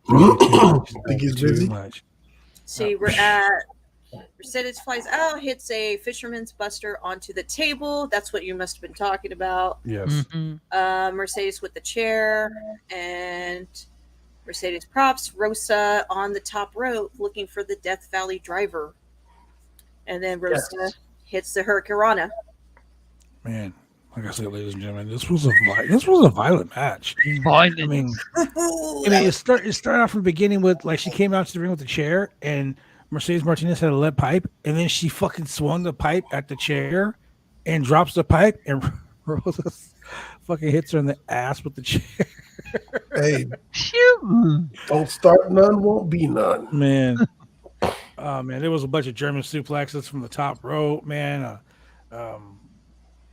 Think he's Too busy? much. See, we're at Mercedes flies out, hits a fisherman's buster onto the table. That's what you must have been talking about. Yes. Mhm. Mercedes with the chair, and Mercedes props Rosa on the top rope looking for the Death Valley driver. And then Rosa hits the Hurricanrana. Man, like I said, ladies and gentlemen, this was a violent match. Violent. I mean, it started off from the beginning with like she came out to the ring with the chair, and Mercedes Martinez had a lead pipe, and then she fucking swung the pipe at the chair and drops the pipe, and Rosa fucking hits her in the ass with the chair. Hey, Phew. don't start none, won't be none. Man. Oh man, there was a bunch of German suplexes from the top rope, man.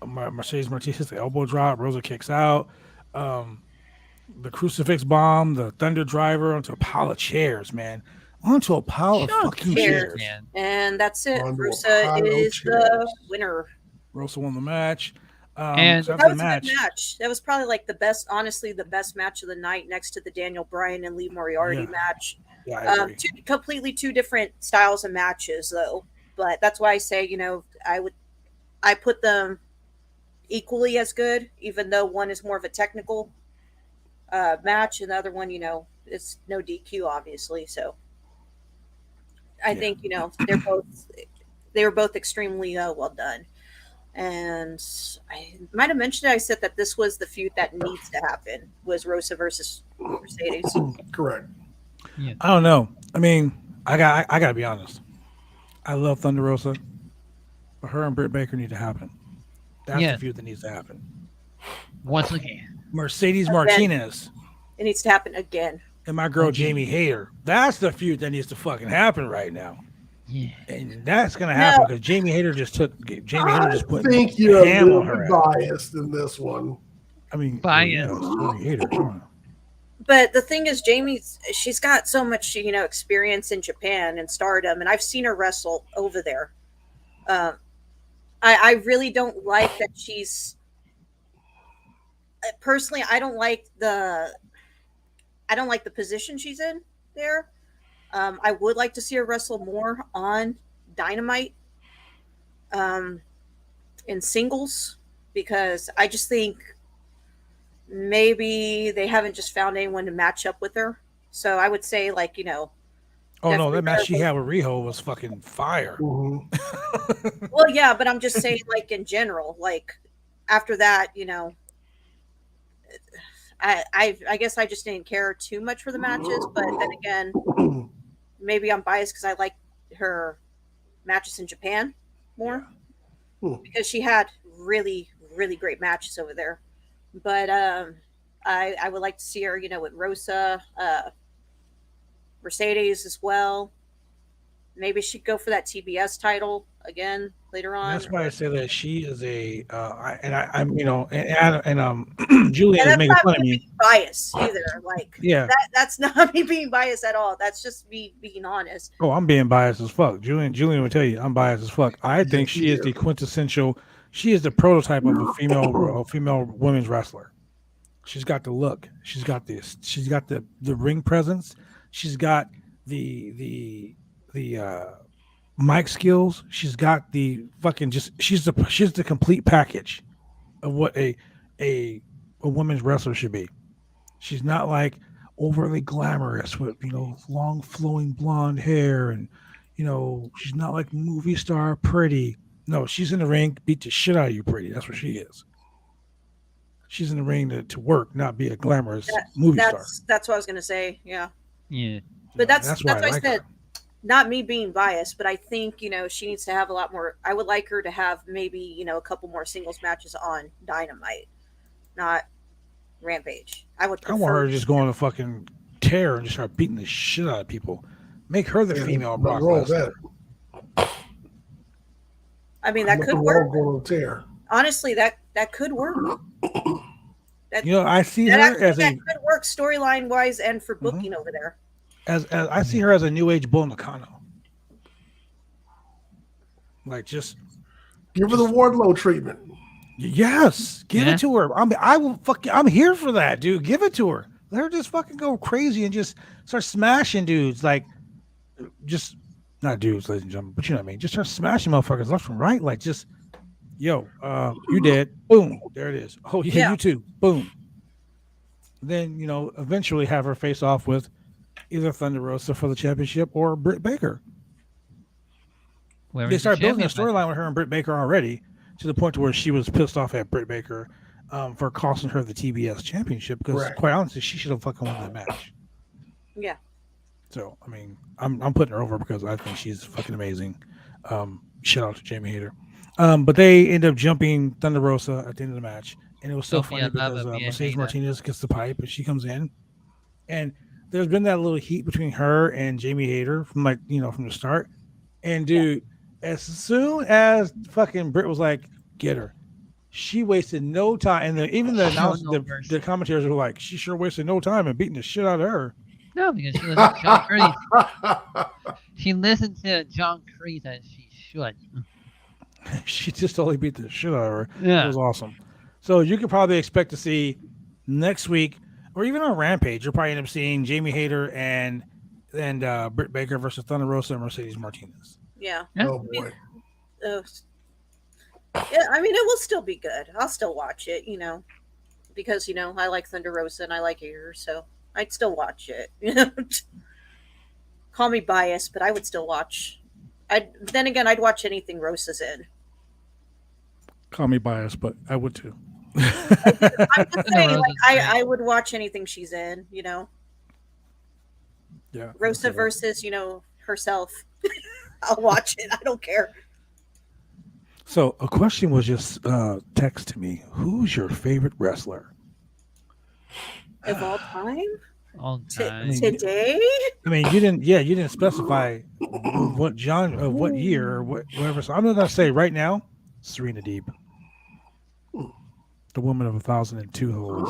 Mercedes Martinez, the elbow drop, Rosa kicks out. The crucifix bomb, the thunder driver onto a pile of chairs, man. Onto a pile of fucking chairs. Man. And that's it. Onto a Rosa pile of is the chairs. winner. Rosa won the match. And- So That after was the a match, good match. That was probably like the best, honestly, the best match of the night next to the Daniel Bryan and Lee Moriarty Yeah. match. yeah, I agree. Completely two different styles of matches, though. But that's why I say, I put them equally as good, even though one is more of a technical match, and the other one, it's no DQ, obviously. So I Yeah. think they were both extremely well done. And I might have mentioned it. I said that this was the feud that needs to happen was Rosa versus Mercedes. Correct. I don't know. I mean, I gotta be honest. I love Thunder Rosa. But her and Britt Baker need to happen. That's Yes. the feud that needs to happen. Once again. Mercedes Again. Martinez It needs to happen again. and my girl Jamie Hayter. That's the feud that needs to fucking happen right now. Yeah. And that's gonna happen because Jamie Hayter just put I think you're ham a on her little ass. biased in this one. I mean, Bias. yeah, it's Jamie Hayter. Come on. But the thing is, she's got so much, experience in Japan and Stardom, and I've seen her wrestle over there. I really don't like that she's. Personally, I don't like the position she's in there. I would like to see her wrestle more on Dynamite, in singles, because I just think maybe they haven't just found anyone to match up with her. So I would say, like, Oh no, that match she had with Riho was fucking fire. Mhm. well, yeah, but I'm just saying, like, in general, like, after that, I guess I just didn't care too much for the matches. But then again, maybe I'm biased because I like her matches in Japan more, because she had really, really great matches over there. But I would like to see her, with Rosa, Mercedes as well. Maybe she'd go for that TBS title again later on. That's why I say that she is I'm Julian And is that's making not fun of me me. being biased either. Like, Yeah. that's not me being biased at all. That's just me being honest. Oh, I'm being biased as fuck. Julian would tell you I'm biased as fuck. I think she is the quintessential. She is the prototype of a female women's wrestler. She's got the look. She's got this. She's got the ring presence. She's got the mic skills. She's got the fucking she's the complete package of what a women's wrestler should be. She's not like overly glamorous with long flowing blonde hair, and she's not like movie star pretty. No, she's in the ring, beat the shit out of you pretty. That's what she is. She's in the ring to work, not be a glamorous movie star. That's what I was gonna say. Yeah. Yeah. But that's why why I like said, her. not me being biased, but I think, she needs to have a lot more. I would like her to have maybe, a couple more singles matches on Dynamite, not Rampage. I would I want her to just go on a fucking tear and just start beating the shit out of people. Make her the female Brock Lesnar. I mean, that could work. Going on tear. Honestly, that could work. I see her as that could work storyline wise and for booking over there. As I see her as a new age Bull Nakano. Like, just give her the Wardlow treatment. Yes, give it to her. I'm here for that, dude. Give it to her. Let her just fucking go crazy and just start smashing dudes. Like, just not dudes, ladies and gentlemen, but you know what I mean. Just start smashing motherfuckers left and right. Like, just you dead. Boom, there it is. Oh yeah, you too. Boom. Then eventually have her face off with either Thunder Rosa for the championship or Britt Baker. They start building a storyline with her and Britt Baker already, to the point to where she was pissed off at Britt Baker for costing her the TBS championship, because quite honestly, she should have fucking won that match. Yeah. So I mean, I'm putting her over because I think she's fucking amazing. Shout out to Jamie Hayter. But they end up jumping Thunder Rosa at the end of the match, and it was so funny because Mercedes Martinez gets the pipe and she comes in, and there's been that little heat between her and Jamie Hayter from from the start. And dude, as soon as fucking Britt was like, "Get her," she wasted no time. And even the announcers, the commentators were like, "She sure wasted no time in beating the shit out of her." No, because she listened to John Kreese. She listened to John Kreese as she should. She just totally beat the shit out of her. Yeah. It was awesome. So you could probably expect to see next week, or even on Rampage, you'll probably end up seeing Jamie Hayter and Britt Baker versus Thunder Rosa and Mercedes Martinez. Yeah. Oh boy. Yeah, I mean, it will still be good. I'll still watch it, because I like Thunder Rosa and I like Hayter, so I'd still watch it. Call me biased, but I would still watch. I'd watch anything Rosa's in. Call me biased, but I would too. I'm just saying, I would watch anything she's in. Yeah. Rosa versus herself. I'll watch it. I don't care. So a question was just text to me. Who's your favorite wrestler? Of all time? All T- time. today? I mean, you didn't specify what genre, what year, or whatever. So I'm gonna say right now, Serena Deeb, the woman of 1,002 holes,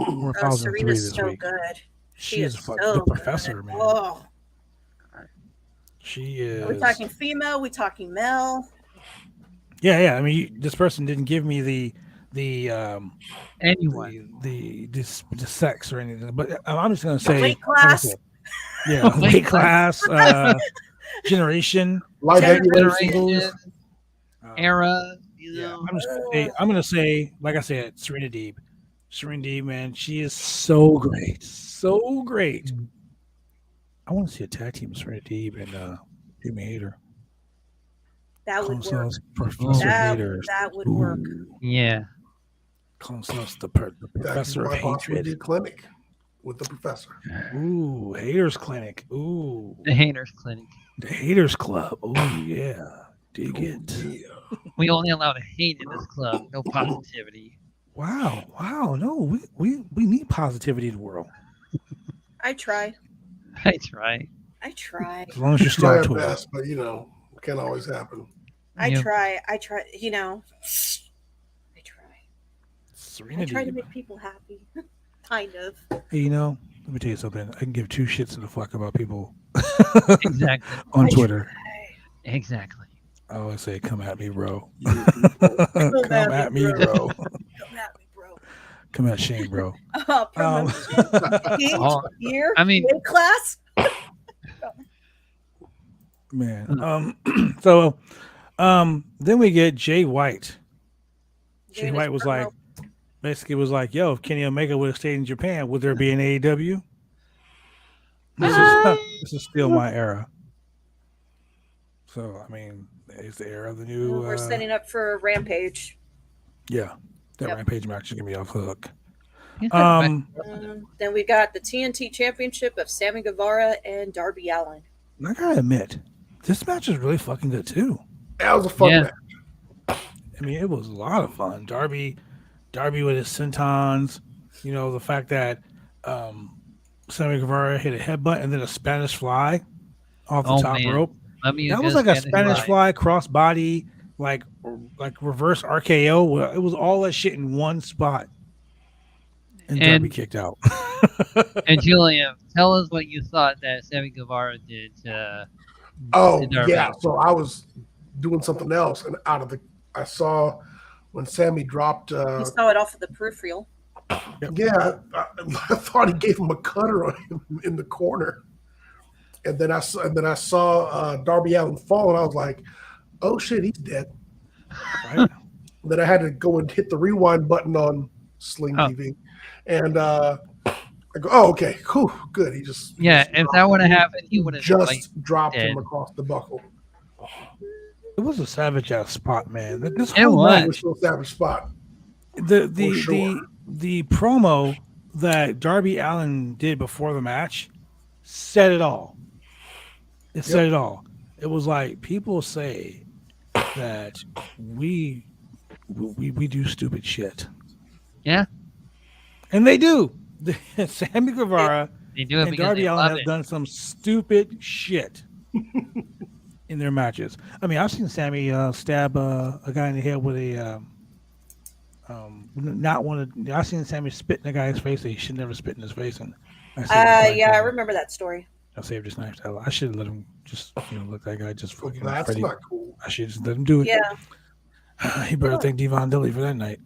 or 1,003 Serena's this so week. good. She is so the professor, good. man. Oh, She is. are we talking female? We talking male? Yeah. I mean, this person didn't give me the Anyone. the sex or anything, but I'm just gonna say Weight class? like I said, yeah, weight class, generation, Live Generation. singles. Era. Yeah, I'm gonna say, like I said, Serena Deeb. Serena Deeb, man, she is so great, so great. I want to see a tag team with Serena Deeb and Jimmy Hayter. That would work. Consoles, Professor Hater. That would work. Yeah. Consoles, the That Professor of might possibly be a Hatred. clinic with the professor. Ooh, Haters Clinic. Ooh, The Haters Clinic. the Haters Club. Ooh, yeah. Dig it. Yeah. We only allow to hate in this club. No positivity. Wow. No, we need positivity in the world. I try. That's right. I try. As long as you're still Try on our Twitter. best, but it can't always happen. I Yeah. try. I try. I try. Serena I try to Deeb. make people happy. Kind of. Hey, let me tell you something. I can give two shits in the fuck about people Exactly. on I Twitter. Exactly. I always say, "Come at me, bro. You Come at me, bro. Come at me, bro. Come at Shane, bro." Promotion. Age, Oh, year, I mean- weight class. Man. So then we get Jay White. Jay Doing White his was promo. like, yo, if Kenny Omega would have stayed in Japan, would there be an AEW? This is still my era. So I mean, it's the era of the new. We're setting up for Rampage. Yeah, that Yep. Rampage match is gonna be off the hook. Yeah, Then we got the TNT Championship of Sammy Guevara and Darby Allin. I gotta admit, this match is really fucking good too. That was a fun Yeah. match. I mean, it was a lot of fun. Darby with his sentons. The fact that Sammy Guevara hit a headbutt and then a Spanish fly off the top man. rope. Let me That was just like a get it Spanish right. fly crossbody, like reverse RKO. Well, it was all that shit in one spot. And Darby And- kicked out. And Julian, tell us what you thought that Sammy Guevara did to Oh, Darby. yeah. So I was doing something else, and I saw when Sammy dropped. You saw it off of the peripheral. Yeah, I thought he gave him a cutter on him in the corner, and then I saw Darby Allin fall, and I was like, "Oh shit, he's dead." Right? Then I had to go and hit the rewind button on Sling Oh. TV, and I go, "Oh, okay, cool, good." He just if that would have happened, he would have just dropped him dead. across the buckle. It was a savage ass spot, man. This It whole was. It match, was still a savage spot. the sure. the promo that Darby Allin did before the match said it all. It said it all. It was like, people say that we do stupid shit, Yeah, and they do. Sammy Guevara they do it and because Darby they Allin love have it. done some stupid shit in their matches. I mean, I've seen Sammy stab a guy in the head with a I've seen Sammy spit in a guy's face that he should never spit in his face, and I remember that story. I saved his knife. I should have let him just let that guy just fucking. That's Freddie. not cool. I should just let him do it. Yeah, He better thank Devon Dilly for that night.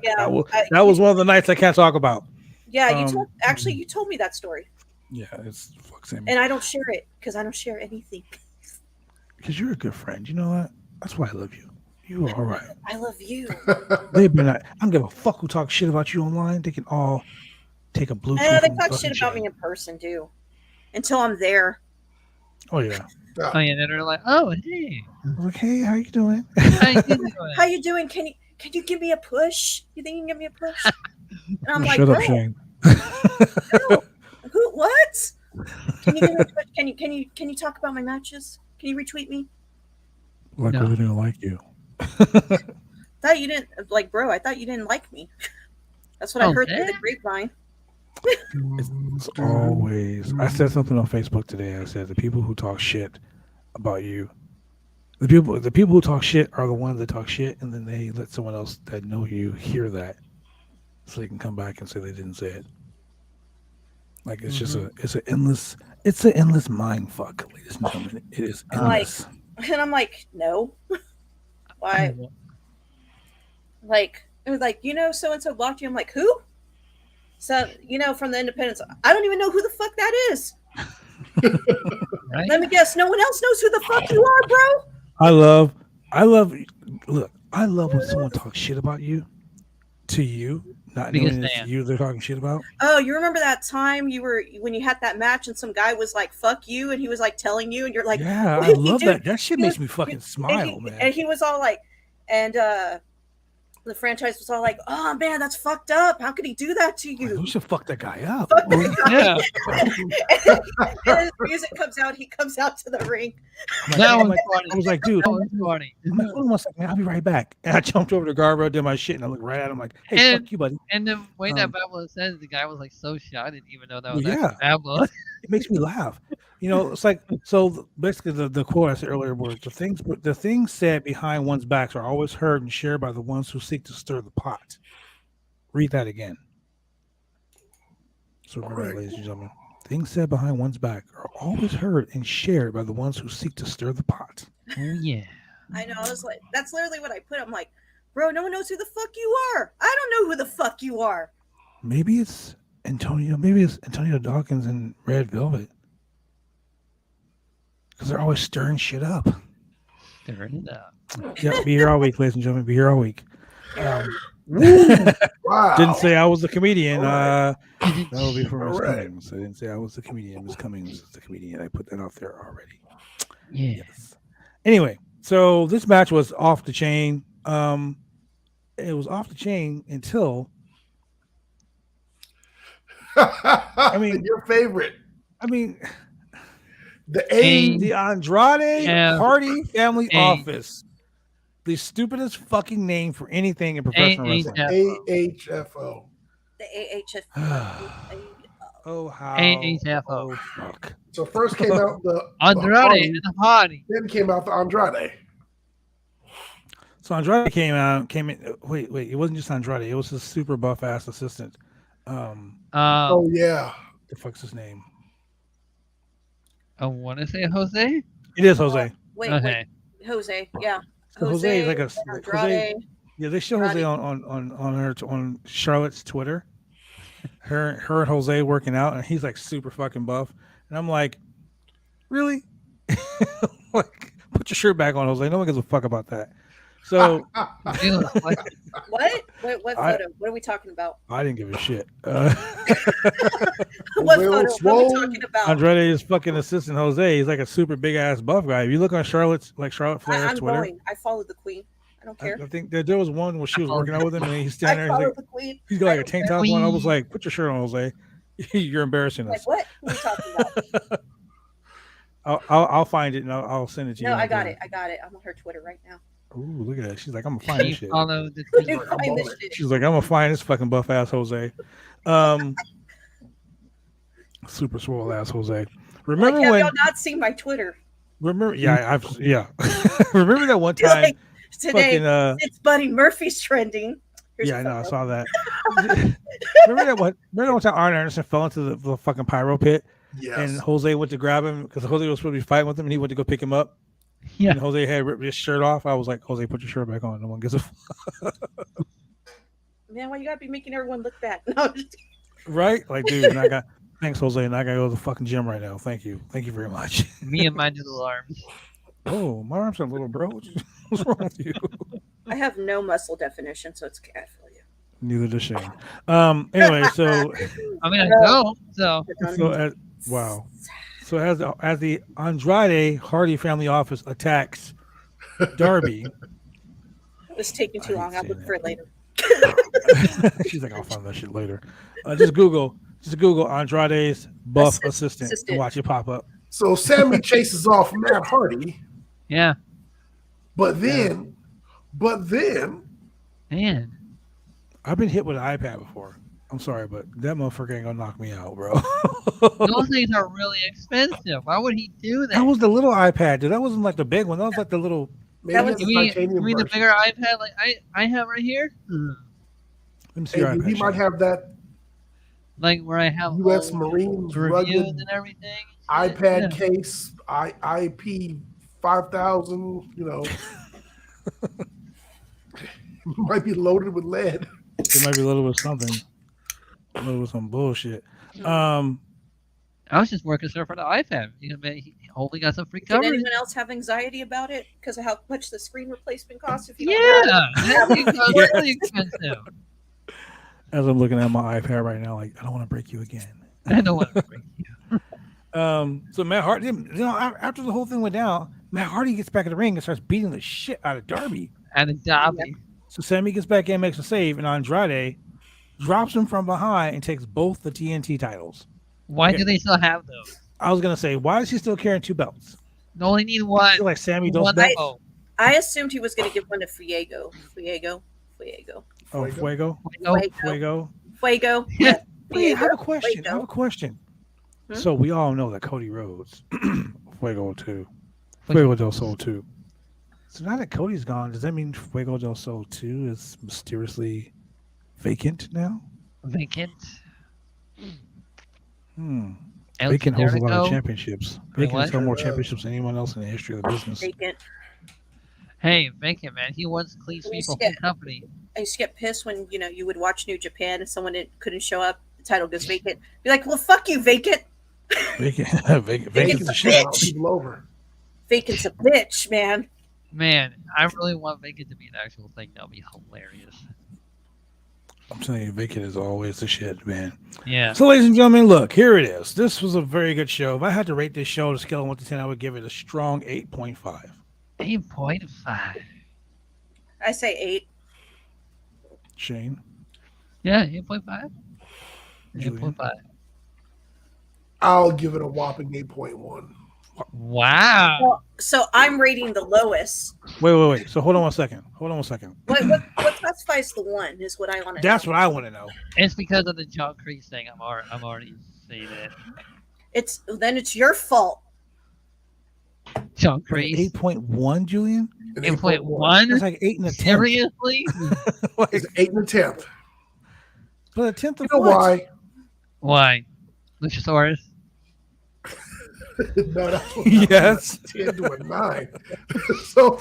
Yeah, that was one of the nights I can't talk about. yeah. You told me that story, Yeah, it's fuck Sammy. and I don't share it because I don't share anything. Because you're a good friend. You know what? That's why I love you. You are all right. I love you. They better not. I don't give a fuck who talks shit about you online. They can all take a Bluetooth. They and talk fucking shit about chain. me in person too, until I'm there. Oh yeah. Oh yeah, then they're like, oh hey, Like, hey, how you doing? how you doing? How you doing? Can you give me a push? You think you can give me a push? And I'm like, Shut up, no, Shane. no. Who? What? Can you give me a push? Can you talk about my matches? Can you retweet me? Like No. really didn't like you. Thought you didn't like, bro. I thought you didn't like me. That's what I Oh, heard through the damn. grapevine. It's always. I said something on Facebook today. I said the people who talk shit about you, the people who talk shit are the ones that talk shit, and then they let someone else that know you hear that, so they can come back and say they didn't say it. Like it's just it's an endless mind fuck, ladies and gentlemen. It is endless. And I'm like, no. Why? Like, it was like, so and so blocked you. I'm like, who? So, from the Independents. I don't even know who the fuck that is. Right? Let me guess. No one else knows who the fuck you are, bro. I love when someone talks shit about you to you, not Biggest knowing it's fan. you they're talking shit about. Oh, you remember that time when you had that match and some guy was like, fuck you, and he was like telling you, and you're like, Yeah, what I did he love do? that. That shit He makes was- me fucking and smile, man. And he was all like, and the franchise was all like, oh man, that's fucked up. How could he do that to Like, you? we should fuck that guy up. Fuck that Yeah. and his music comes out, he comes out to the ring. That was I funny. was like, dude, That was funny. I'm like, hold on one second, man. I'll be right back. And I jumped over to Guevara, did my shit, and I looked right at him like, hey, And- fuck you, buddy. And the way Um, that Babylon says, the guy was like so shy, I didn't even know that was Well, actually Babylon. It makes me laugh. It's like, so basically the quote I said earlier was the things said behind one's backs are always heard and shared by the ones who seek to stir the pot. Read that again. So remember, Correct. ladies and gentlemen, things said behind one's back are always heard and shared by the ones who seek to stir the pot. Oh yeah. I know, I was like, that's literally what I put. I'm like, bro, no one knows who the fuck you are. I don't know who the fuck you are. Maybe it's Antonio. Maybe it's Antonio Dawkins and Red Velvet. Because they're always stirring shit up. Stirring it up. Yeah, be here all week, ladies and gentlemen. Be here all week. Wow. Didn't say I was the comedian. All That will be for Miss All right. Cummings. I didn't say I was the comedian. Miss Cummings is the comedian. I put that out there already. Yeah. Yes. Anyway, so this match was off the chain. It was off the chain until I mean- your favorite, the A. the Andrade Yeah. Hardy Family A. Office. The stupidest fucking name for anything in professional wrestling. AHFO. The AHF. Oh, how? AHFO. Oh, fuck. So first came out the Andrade Hardy, and the Hardy. then came out the Andrade. So Andrade came in. Wait. It wasn't just Andrade. It was his super buff ass assistant. Oh yeah. The fuck's his name? I want to say Jose. It is Jose. Wait, Okay. Jose. Yeah. So Jose is like a Andrade. Yeah, they show Jose on Charlotte's Twitter. Her and Jose working out, and he's like super fucking buff. And I'm like, really? Like, put your shirt back on, Jose. No one gives a fuck about that. So He looks like- What? What I- photo? What are we talking about? I didn't give a shit. What Will photo? What are Swole? we talking about? Andrade's fucking assistant Jose. He's like a super big ass buff guy. If you look on Charlotte Flair's I'm Twitter, going. I follow the queen. I don't care. I think there was one where she was working out with him, and he's I standing there. He's follow like, the queen. he's got like a tank top on. I was Queen. like, put your shirt on, Jose. You're embarrassing Like us. what? What are we talking about? I'll find it and I'll send it to you. No, I got it. I got it. I'm on her Twitter right now. Ooh, look at that. She's like, I'm gonna find He this shit. followed the Let me tweet. find this shit. She's like, I'm gonna find this fucking buff ass Jose. Super swole ass Jose. Remember Like, have when? y'all not seen my Twitter? Remember? Yeah. Remember that one time? Like, today, Fucking it's Buddy Murphy's trending. Here's yeah, I a know. I photo. saw that. Remember that one time Arn Anderson fell into the fucking pyro pit, Yes. and Jose went to grab him because Jose was supposed to be fighting with him, and he went to go pick him up. Yeah. And Jose had ripped his shirt off. I was like, Jose, put your shirt back on. No one gives a Man, why you gotta be making everyone look bad? No, right? Like, dude, and I got thanks, Jose, and I gotta go to the fucking gym right now. Thank you very much. Me and my little arms. Oh, my arms are little, bro. What's wrong with you? I have no muscle definition, so it's I feel you. Neither does Shane. Anyway, so I mean, I don't. So wow. So as the Andrade Hardy family office attacks Darby, It's taking too I long. hate I'll saying look for it later. she's like, I'll find that shit later. Just Google Andrade's buff assistant and watch it pop up. So Sammy chases off Matt Hardy, yeah. But then, Man, I've been hit with an iPad before. I'm sorry, but that motherfucker ain't gonna knock me out, bro. those things are really expensive. Why would he do that? That was the little iPad, dude. That wasn't like the big one. That was like the little. maybe That was- it's You a mean, titanium you mean the version. bigger iPad like I have right here? Let me see Hey, your he iPad. might Shane. have that Like where I have U.S. old Marines reviews rugged and everything. iPad Yeah. case, IP 5000. You know, might be loaded with lead. It might be a little bit something. A little bit some bullshit. I was just more concerned for the iPad. You know, he hopefully got some free Did coverage. anyone else have anxiety about it because of how much the screen replacement costs? If you Yeah, don't know? that thing was Yes. really expensive. As I'm looking at my iPad right now, like I don't want to break you again. I don't want to break you. So Matt Hardy, after the whole thing went down, Matt Hardy gets back in the ring and starts beating the shit out of Darby. And then Darby. So Sammy gets back in, makes a save, and Andrade drops him from behind and takes both the TNT titles. Why Okay. do they still have those? I was gonna say, why is he still carrying two belts? They only need I one. feel like Sammy One does. belt. I assumed he was going to give one to Fuego. Oh, Fuego. No, Fuego. Wait, I have a Fuego. question. I have a question. Hmm? So we all know that Cody Rhodes, Fuego del Sol 2. So now that Cody's gone, does that mean Fuego del Sol 2 is mysteriously vacant now? vacant. El Vacant holds a lot of Generico. championships. Wait, Vacant has what? held more championships than anyone else in the history of the business. Vacant. Hey, vacant man. He wants to clean sweep a whole company. I used to get pissed when you would watch New Japan and someone couldn't show up. The title goes vacant. Be like, well, fuck you, vacant. Vacant's Vacant's the a shit. bitch. People over. Vacant's a bitch, man. Man, I really want vacant to be an actual thing. That'll be hilarious. I'm telling you, Vacant is always the shit, man. Yeah. So, ladies and gentlemen, look, here it is. This was a very good show. If I had to rate this show on a scale of 1 to 10, I would give it a strong 8.5. 8.5. I say 8. Shane? Yeah, 8.5. Julian? 8.5. I'll give it a whopping 8.1. Wow. Well, so I'm rating the lowest. Wait. So, hold on one second. What classifies the one is what I want to That's know. what I want to know. It's because of the John Kreese thing. I'm already saying it. It's your fault. John Kreese. 8.1, Julian? An 8.1? That's like 8 and a 10th. Seriously? Like, It's 8 and a 10th. but a 10th of You know what? why? Why? Luchasaurus? No, that's what Yes. 10 to a 9. So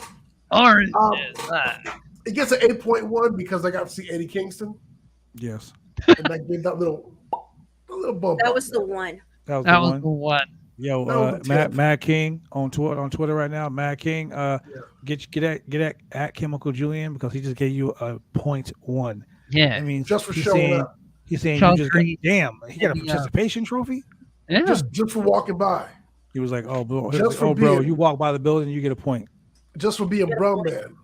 Orange Um, is that. it gets an 8.1 because I got to see Eddie Kingston, Yes. and that gave that little bump. That up was the there. one. That was That the was one. the one. Yo, That was the Matt 10th. King on Twitter right now. Matt King, get at Chemical Julian because he just gave you a 0.1. Yeah. I mean, Just for he's showing saying, up. He's saying Sean you just got, Creed. damn. He got a Yeah. participation trophy. Yeah. Just for walking by, He was like, oh, bro, Just for bro, being- you walk by the building, you get a point. just for being bro man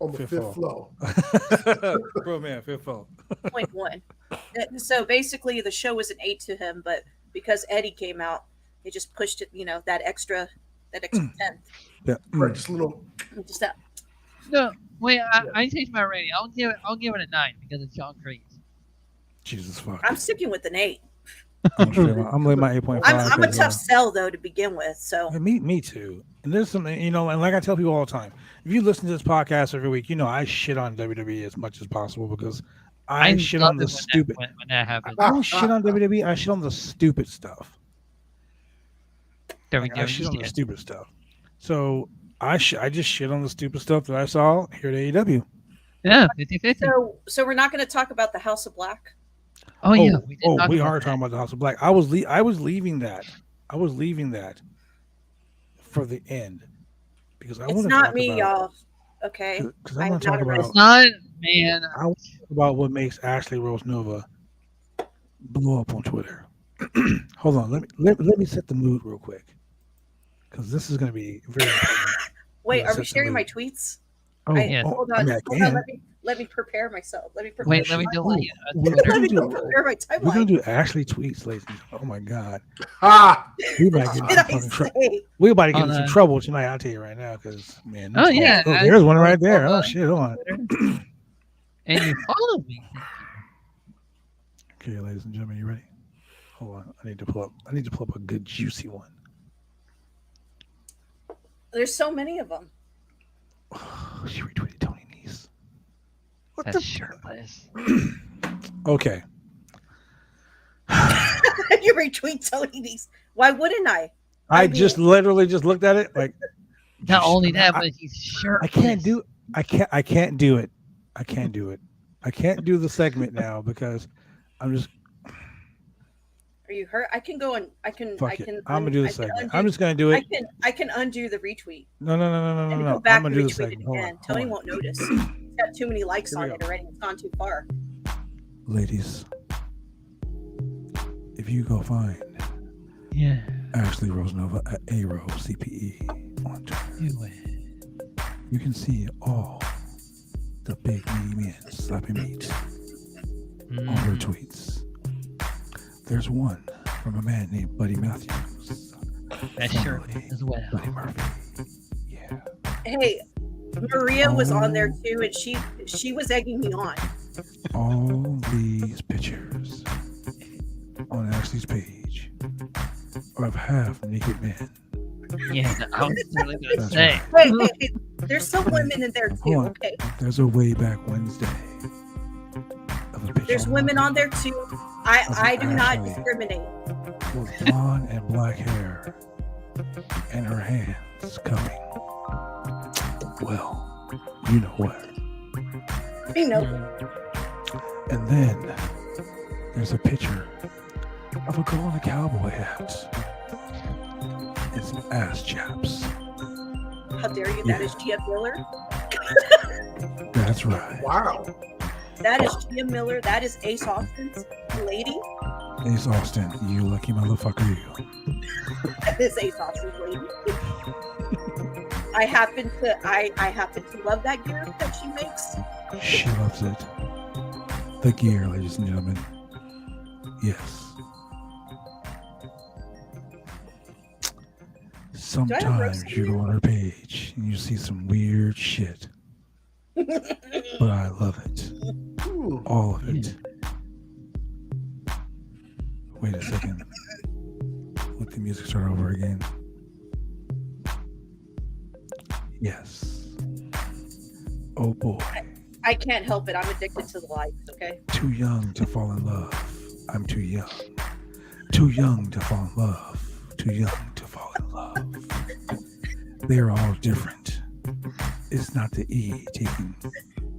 on the Fifth fifth floor. floor. Bro, man, fifth fault. 0.1. So basically, the show was an 8 to him, but because Eddie came out, it just pushed it. That extra 10th. Yeah. Right, just a little. Just that. No, wait. I changed my rating. I'll give it a 9 because it's John Kreese. Jesus fuck. I'm sticking with an 8. I'm leaving my 8.5. I'm a because, tough sell though to begin with. So Yeah, me too. And there's something, and like I tell people all the time, if you listen to this podcast every week, I shit on WWE as much as possible because I shit love on the it stupid. when that happens. I don't shit on WWE. I shit on the stupid stuff. There we I go. shit on the stupid stuff. So I just shit on the stupid stuff that I saw here at AEW. Yeah, 50-50. so we're not going to talk about the House of Black. Oh yeah, we did talk we about are that. talking about the House of Black. I was leaving that. I was leaving that for the end because I want It's to not talk me, about, y'all. Okay. because I I'm want to not talk a about. It's not, man. I want to talk about what makes Ashley Rose Nova blow up on Twitter. Hold on, let me set the mood real quick because this is going to be very important. Wait, Yeah, are we set the sharing my mood. tweets? Oh, Yeah. Hold I on. mean, I Hold on. can. Let me prepare myself. Let me prepare. Wait, let me my delete you. Let me prepare my We're gonna timeline. do Ashley tweets, ladies. Oh my god, Ah, we might get in Did some I fucking trouble. say? We about to get in Hold some on. trouble tonight. I'll tell you right now, because man. Oh, yeah, oh, I- there's one right there. Oh shit, hold on. And you followed me. Okay, ladies and gentlemen, you ready? Hold on, I need to pull up a good juicy one. There's so many of them. She retweeted Tony Nese. What That's the? shirtless. Okay. You retweet Tony Nese. Why wouldn't I? I mean- just literally just looked at it like. Not only that, I- but he's shirtless. I can't do it. I can't do it. I can't do it. I can't do the segment now because I'm just Are you hurt? I can go and I can. fuck I it. can. I'm gonna do the I can segment. undo- I'm just gonna do it. I can undo the retweet No. and No. go back I'm gonna and do the retweet it segment. Hold again. on, hold Tony on. won't notice. He's got too many likes Here we on it go. already. It's gone too far. Ladies, if you go find Yeah. Ashley Rosenova at ARO CPE on Twitter, Do it. you can see all the big meaty men slapping meat on her Mm. tweets. There's one from a man named Buddy Matthews. That's shirtless as well. Buddy Murphy. Yeah. Hey, Maria was on there too, and she was egging me on. All these pictures on Ashley's page are of half naked men. Yeah, I was really gonna That's say. right. Hey, there's some women in there too. Hold on. Okay, There's a way back Wednesday of a picture there's women on there too. I do not Ashley. discriminate. with blonde and black hair and her hands cupping. Well, you know what. You know, And then there's a picture of a girl in a cowboy hat and some ass chaps. how dare you? That is Gia Miller. That's right. wow. That is Gia Miller. That is Ace Austin's lady. Ace Austin, you lucky motherfucker, you. That is Ace Austin's lady. I happen to love that gear that she makes. She loves it. The gear, ladies and gentlemen. Yes. Sometimes you go on her page and you see some weird shit. But I love it. Ooh. All of it. Wait a second. Let the music start over again. Yes. Oh boy. I can't help it. I'm addicted to the likes. Okay. Too young to fall in love. I'm too young. Too young to fall in love. Too young to fall in love. They're all different. It's not the E taking,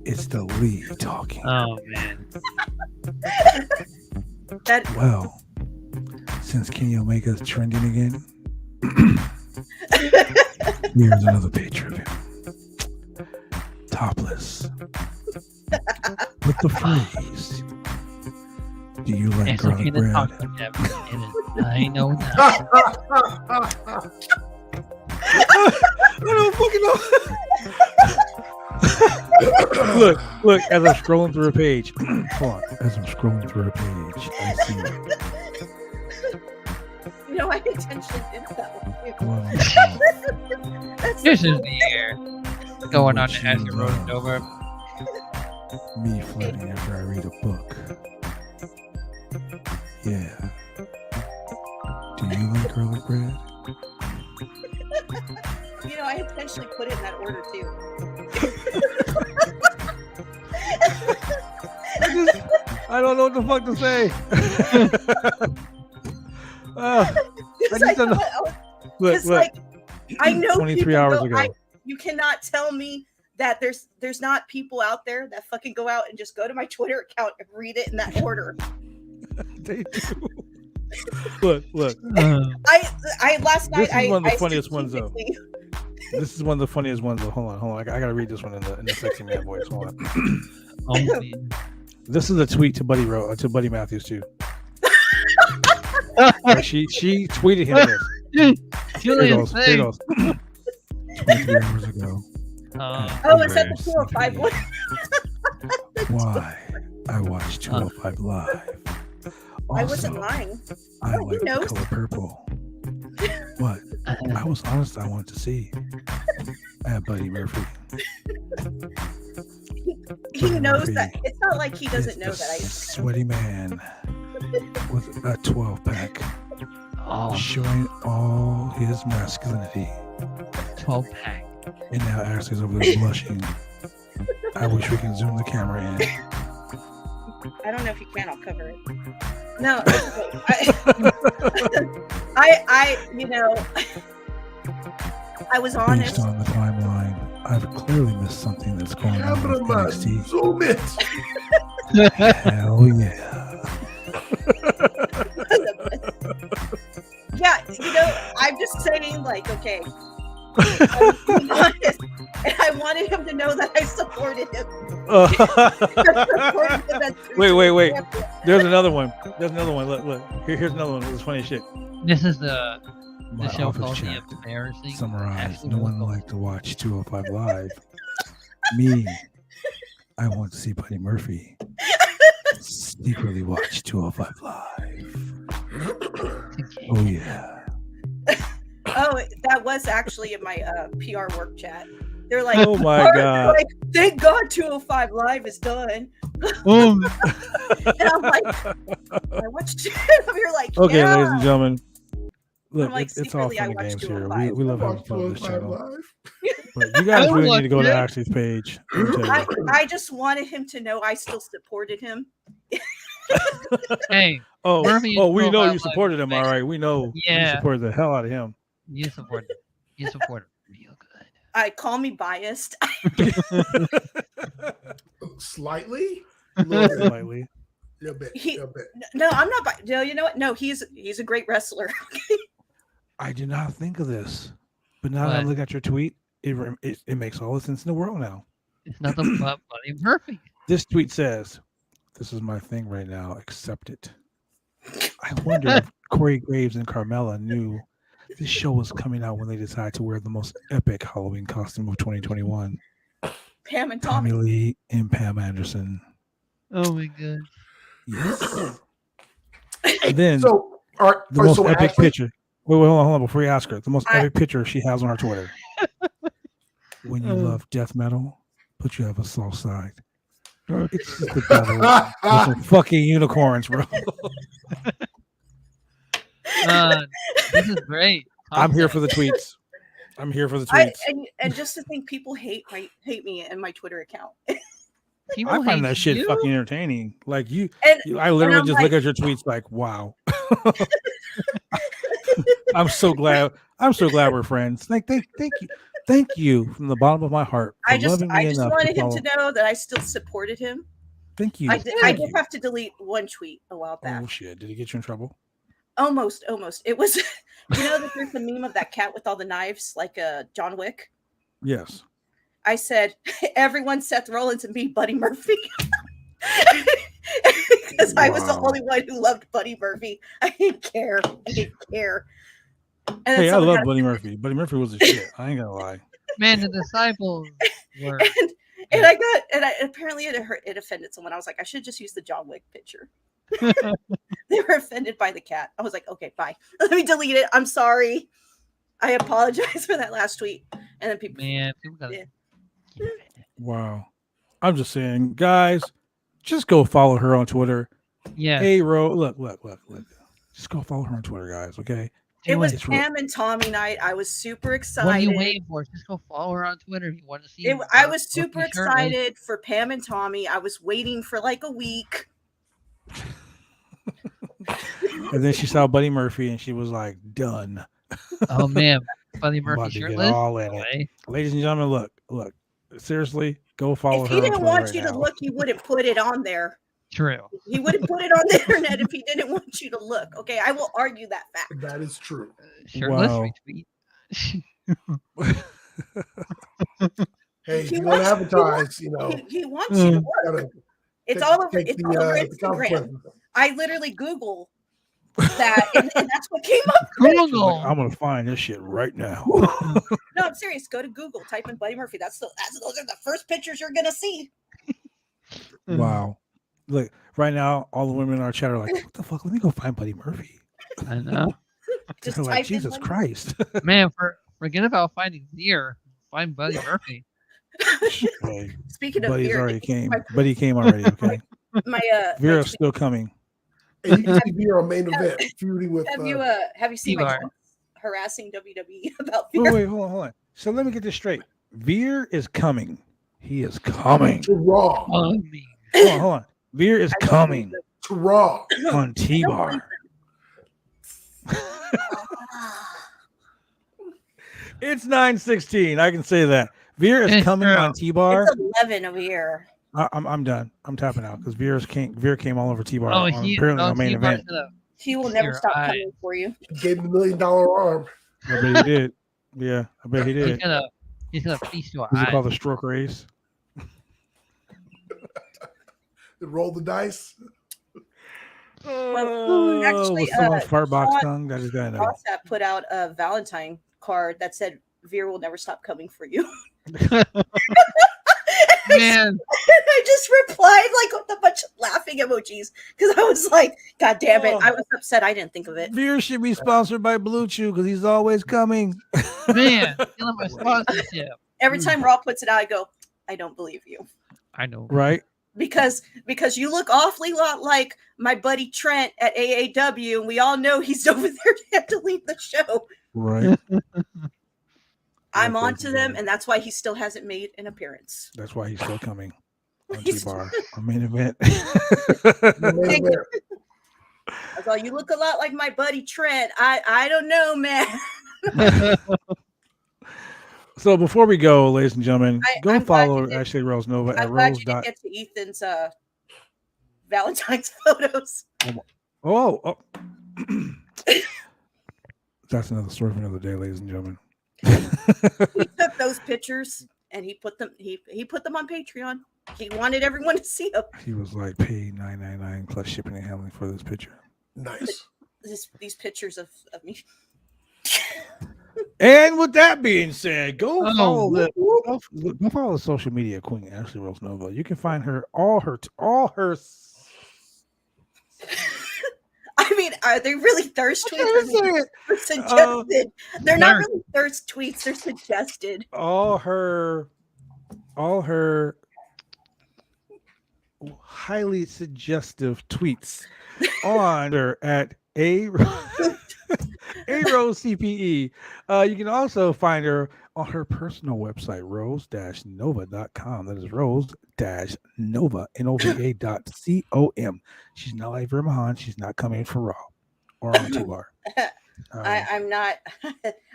it's the Lee talking. Oh man. That Well, since Kenny Omega's trending again, here's another picture of him. Topless. With the phrase, do you like It's garlic okay to bread? talk like that. It is, I know that. I don't fucking know. look, as I'm scrolling through her page. Hold on. As I'm scrolling through her page, I see it. you know, I intentionally did that one. Well, That's This so is the year going on to Ashley Rosenova. me flirting after I read a book. Yeah. Do you like garlic bread? You know, I intentionally put it in that order too. I don't know what the fuck to say. I Because just don't know. Look, It's like I know 23 people hours go- ago. you cannot tell me that there's not people out there that fucking go out and just go to my Twitter account and read it in that order. They do. Look. I last night This is one of the I funniest ones, though. strategically- This is one of the funniest ones. Though. Hold on. I gotta read this one in the sexy man voice. Hold on. Oh, man. This is a tweet to Buddy Matthews too. she tweeted him this. Here it Julian, goes. Here it goes. 23 hours ago. Oh, is that the 205 one? why I watch 205 Live. I wasn't Also, lying. I Oh, he like the knows. color purple. What? I was honest. I wanted to see Buddy Murphy. He Buddy knows Murphy that. It's not like he doesn't is know the that I. sweaty man with a 12-pack, Oh, showing all his masculinity. 12-pack. And now Ashley's over there blushing. I wish we can zoom the camera in. I don't know if you can. I'll cover it. No, it's okay. I was Based honest. on the timeline, I've clearly missed something that's going on with Cameraman, NXT. zoom it. Hell yeah. Yeah, I'm just saying, like, okay. I'm being honest, and I wanted him to know that I supported him. Wait. There's another one. Look. Here's another one. It's funny shit. This is the My show office called chat The Embarrassing. summarized. Ashley No one Wilson. liked to watch 205 Live. Me, I want to see Buddy Murphy secretly watch 205 Live. Oh yeah. Oh, that was actually in my PR work chat. They're like, Oh my they're God. like, thank God 205 Live is done. Boom. And I'm like, I watched it. You're like, Okay, yeah. ladies and gentlemen. Look, I'm like, it's all secretly, I fun and watched games here. 205. We love having Watch fun on this 205 channel. Live. But you guys really need to go to Yeah. Ashley's page. Let me tell you. I just wanted him to know I still supported him. Hey, Oh, Murphy is we know 205 you Live. supported him. All right, we know you Yeah. supported the hell out of him. you support him. You support him real good. I call me biased. Slightly. Little bit. Slightly. Little bit. He- Little bit. No, I'm not. No, you know what? No, he's a great wrestler. I did not think of this, but now that I What? look at your tweet, it makes all the sense in the world now. It's nothing but Buddy Murphy. This tweet says, "This is my thing right now. Accept it." I wonder if Corey Graves and Carmella knew this show was coming out when they decided to wear the most epic Halloween costume of 2021. Pam and Tommy Tommy. Lee and Pam Anderson. Oh my god. Yes. And then So, the most so epic Ashley, picture. Wait, hold on. Before you ask her, the most I- epic picture she has on her Twitter. When you love death metal, but you have a soft side. It's just the devil with some fucking unicorns, bro. This is great. I'm here for the tweets. I'm here for the I, tweets. and just to think people hate me and my Twitter account. People I find hate that shit you? fucking entertaining. Like And I literally I'm just look at your tweets like, wow. I'm so glad we're friends. Thank you from the bottom of my heart. For I just loving me enough wanted him follow. to know that I still supported him. Thank you. I did Thank you. have to delete one tweet a while back. Oh shit! Did he get you in trouble? Almost. It was, that there's the meme of that cat with all the knives, like John Wick. Yes. I said, everyone Seth Rollins and me, Buddy Murphy. Because I was the Wow. only one who loved Buddy Murphy. I didn't care. And then Hey, I someone love got- Buddy Murphy. Buddy Murphy was the shit. I ain't gonna lie. Man, the disciples were. and apparently it offended someone. I was like, I should just use the John Wick picture. They were offended by the cat. I was like, okay, bye. Let me delete it. I'm sorry. I apologize for that last tweet. And then people, Man, people gotta. Yeah. keep it. Wow. I'm just saying, guys, just go follow her on Twitter. Yeah. Hey, look. Just go follow her on Twitter, guys. Okay. it was It's real. Pam and Tommy night. I was super excited. What are you waiting for? Just go follow her on Twitter if you want to see. I was super Murphy shirtless. excited for Pam and Tommy. I was waiting for like a week. And then she saw Buddy Murphy and she was like, done. Oh man, Buddy I'm about Murphy to get shirtless. all in No it. way. Ladies and gentlemen, look. Seriously, go follow If her. he on didn't Twitter want right you to now. look, he wouldn't put it on there. True. He wouldn't put it on the internet if he didn't want you to look. Okay, I will argue that fact. That is true. Shirtless Wow. retweet. Hey, if He you want to wants- advertise, He wants you to work. gotta It's take- all over. take It's the, all over the Instagram. consequences. I literally Google that, and that's what came up. Google. Like, I'm gonna find this shit right now. No, I'm serious. Go to Google, type in Buddy Murphy. Those are the first pictures you're gonna see. Wow. Look, right now, all the women in our chat are like, what the fuck? Let me go find Buddy Murphy. I know. Just They're like, type in Jesus Buddy- Christ. Man, forget about finding Veer. Find Buddy Murphy. Hey, Speaking of Buddy's Veer, already this is came. my- Buddy came already, okay? my Vera's tweet. still coming. And you can see Veer on main event feuding with. Have you seen my T-Bar. tweets harassing WWE about Oh, Veer? wait, hold on. So let me get this straight. Veer is coming. He is coming. to Raw. Oh, me. Hold on. Veer is coming To Raw. on T-Bar. It's 9:16. I can say that. Veer is It's coming true. on T-Bar. It's 11 over here. I'm done. I'm tapping out because Veer came all over T-Bar Oh, apparently on main T-Bar event. should've- He will never Your stop eye. coming for you. He gave him $1 million arm. I bet he did. Yeah, I bet he did. He's gonna feast your Is it eyes. called the stroke race? Roll the dice. Oh, actually, was someone's fart box Sean tongue? That is gonna know. WhatsApp put out a Valentine card that said Veer will never stop coming for you. Man, I just replied like with a bunch of laughing emojis because I was like, God damn it. Oh. I was upset I didn't think of it. Veer should be sponsored by Blue Chew because he's always coming. man, killing my sponsorship. Every time Raw puts it out, I go, I don't believe you. I know. Right? Because you look awfully lot like my buddy Trent at AAW, and we all know he's over there handling the show. Right. I'm Okay, on to them, yeah. and that's why he still hasn't made an appearance. That's why he's still coming on He's- T-Bar on main event. Main event. I thought you look a lot like my buddy Trent. I don't know, man. So before we go, ladies and gentlemen, go I'm glad follow you did- Ashley Rose Nova at I'm glad Rose. you didn't get to Ethan's Valentine's photos. Oh. That's another story for another day, ladies and gentlemen. He took those pictures and he put them on Patreon. He wanted everyone to see them. He was like, pay $9.99 plus shipping and handling for this picture. Nice. These pictures of me. And with that being said, go Oh, follow go follow the social media queen Ashley Rose Nova. You can find her all her. I mean, are they really thirst tweets? I can't say it. They're suggested. They're not they're- really thirst tweets. They're suggested. all her highly suggestive tweets on her at a Rose CPE. You can also find her on her personal website, rose-nova.com. That is rose-nova.com. She's not like Vermahan. She's not coming for Raw or on T-Bar. I'm not.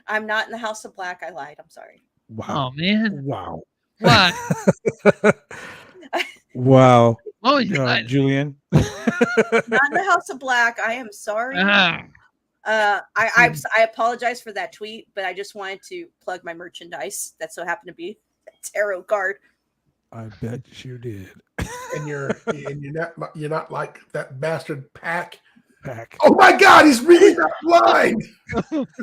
I'm not in the House of Black. I lied. I'm sorry. Wow. Oh man, Wow. what? Wow. What was your Julian. Not in the House of Black. I am sorry. Ah, I apologize for that tweet, but I just wanted to plug my merchandise. That so happened to be a tarot card. I bet you did. And you're not like that bastard Pack. Pack. Oh my God, he's really not blind.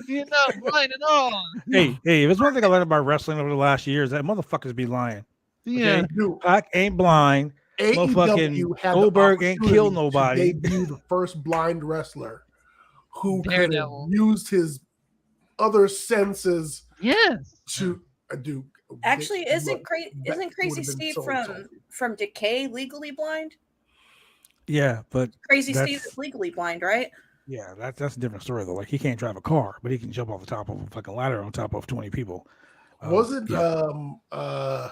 you're not blind at all. Hey, if it's one thing I learned about wrestling over the last year is that motherfuckers be lying. Yeah. Dude, Pac ain't blind. AEW had the Goldberg ain't opportunity kill to nobody. debut the first blind wrestler who could have Daredevil. used his other senses Yes. to do. Actually, isn't Crazy would've been Steve so insulting. from Decay legally blind? Yeah, but Crazy Steve That's- is legally blind, right? yeah, that's a different story though. Like he can't drive a car, but he can jump off the top of a fucking ladder on top of 20 people. Wasn't yeah.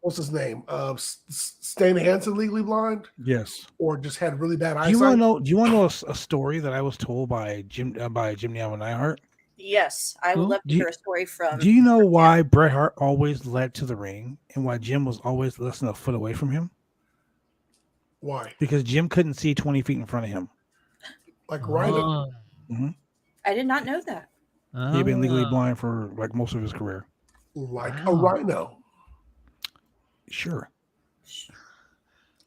what's his name? Stan Hansen legally blind, Yes. or just had really bad Do you want to eyesight? know? Do you want to know a story that I was told by Jim Neal Neihart? Yes, I would Who? love to Do you- hear a story from. Do you know why Bret Hart always led to the ring and why Jim was always less than a foot away from him? Why? Because Jim couldn't see 20 feet in front of him. Like Rhino. Oh. I did not know that. He'd been legally Ah. blind for like most of his career. Like a Wow. rhino. Sure.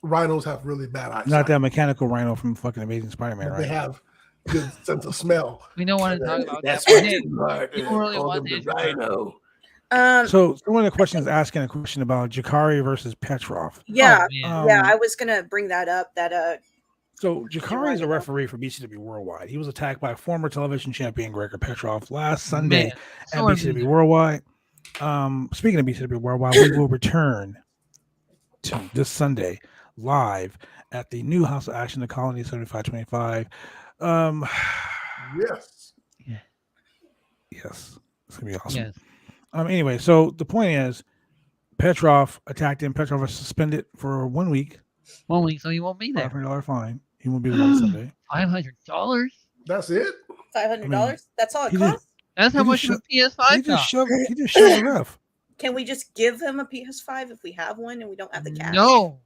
Rhinos have really bad eyesight. Not that mechanical rhino from fucking Amazing Spider-Man, But they right? have good sense of smell. We don't want to talk about that. That's One what day, you are. people really Call want them the this. rhino. So one of the questions asking a question about Jakari versus Petrov. Yeah, Oh, man. yeah, I was gonna bring that up. That So Jakari is a Roundabout. referee for BCW Worldwide. He was attacked by former television champion Gregor Petrov last Sunday Man, at sore BCW loser. Worldwide. Speaking of BCW Worldwide, we will return to this Sunday live at the new House of Action, the Colony 7525. Yes. Yes, it's gonna be awesome. Yes. Anyway, so the point is, Petrov attacked him. Petrov was suspended for 1 week. 1 week, so he won't be there. $500 fine. He won't be there on Sunday. $500? That's it. $500. That's all it he just- costs. That's how He much just of a PS5 He just costs. shoved. He just shoved the ref. Can we just give him a PS5 if we have one and we don't have the cash? No,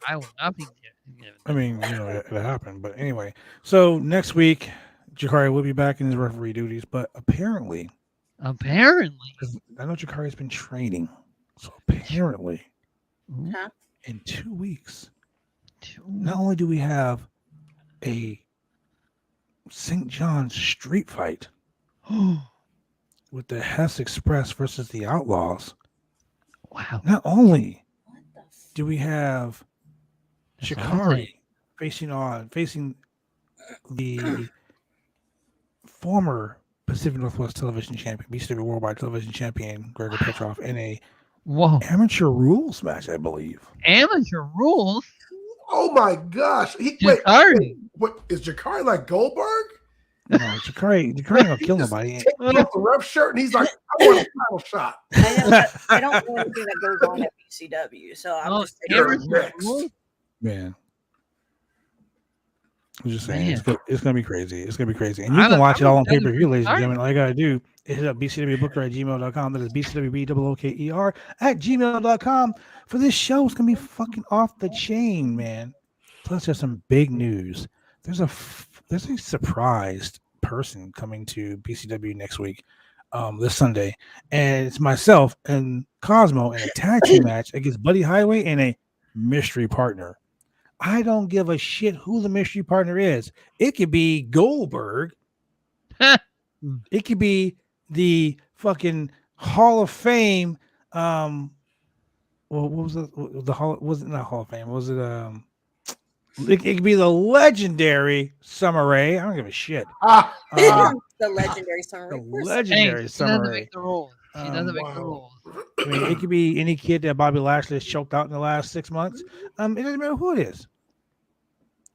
I will not be there. I mean, it happened. But anyway, so next week, Jakari will be back in his referee duties. But apparently, 'cause I know Jakari's been training. So apparently, Huh? in 2 weeks, not only do we have a St. John's street fight with the Hess Express versus the Outlaws, Wow. not only What the f- do we have That's Jakari facing the former Pacific Northwest Television Champion, BCW Worldwide Television Champion Gregor Petrov in a Whoa. amateur rules match, I believe. Amateur rules? Oh my gosh. Wait, Jakari. what is Jakari like Goldberg? No, Jakari ain't gonna kill nobody. Takes off the ref shirt and he's like, I want a title shot. I don't know anything that goes on at BCW, so I'm Oh, just taking You're it. amateur next. rules? Man. I'm just saying, Man. it's gonna be crazy. It's gonna be crazy. And you I'm- can watch it I'm all on excited pay-per-view, for ladies and Jakari. gentlemen. All you gotta do is hit up bcwbooker@gmail.com. That is bcwbooker@gmail.com. For this show, it's gonna be fucking off the chain, man. Plus, there's some big news. There's a surprised person coming to BCW next week, this Sunday, and it's myself and Cosmo in a tag team match against Buddy Highway and a mystery partner. I don't give a shit who the mystery partner is. It could be Goldberg. It could be the fucking Hall of Fame. Well, what was the Hall? Was it not Hall of Fame? Was it it could be the legendary Summer Rae. I don't give a shit. The legendary summer. The Of course. legendary Hey, she Summer doesn't Rae. make the rules. She doesn't make the wow. rules. I mean, it could be any kid that Bobby Lashley has choked out in the last 6 months. It doesn't matter who it is.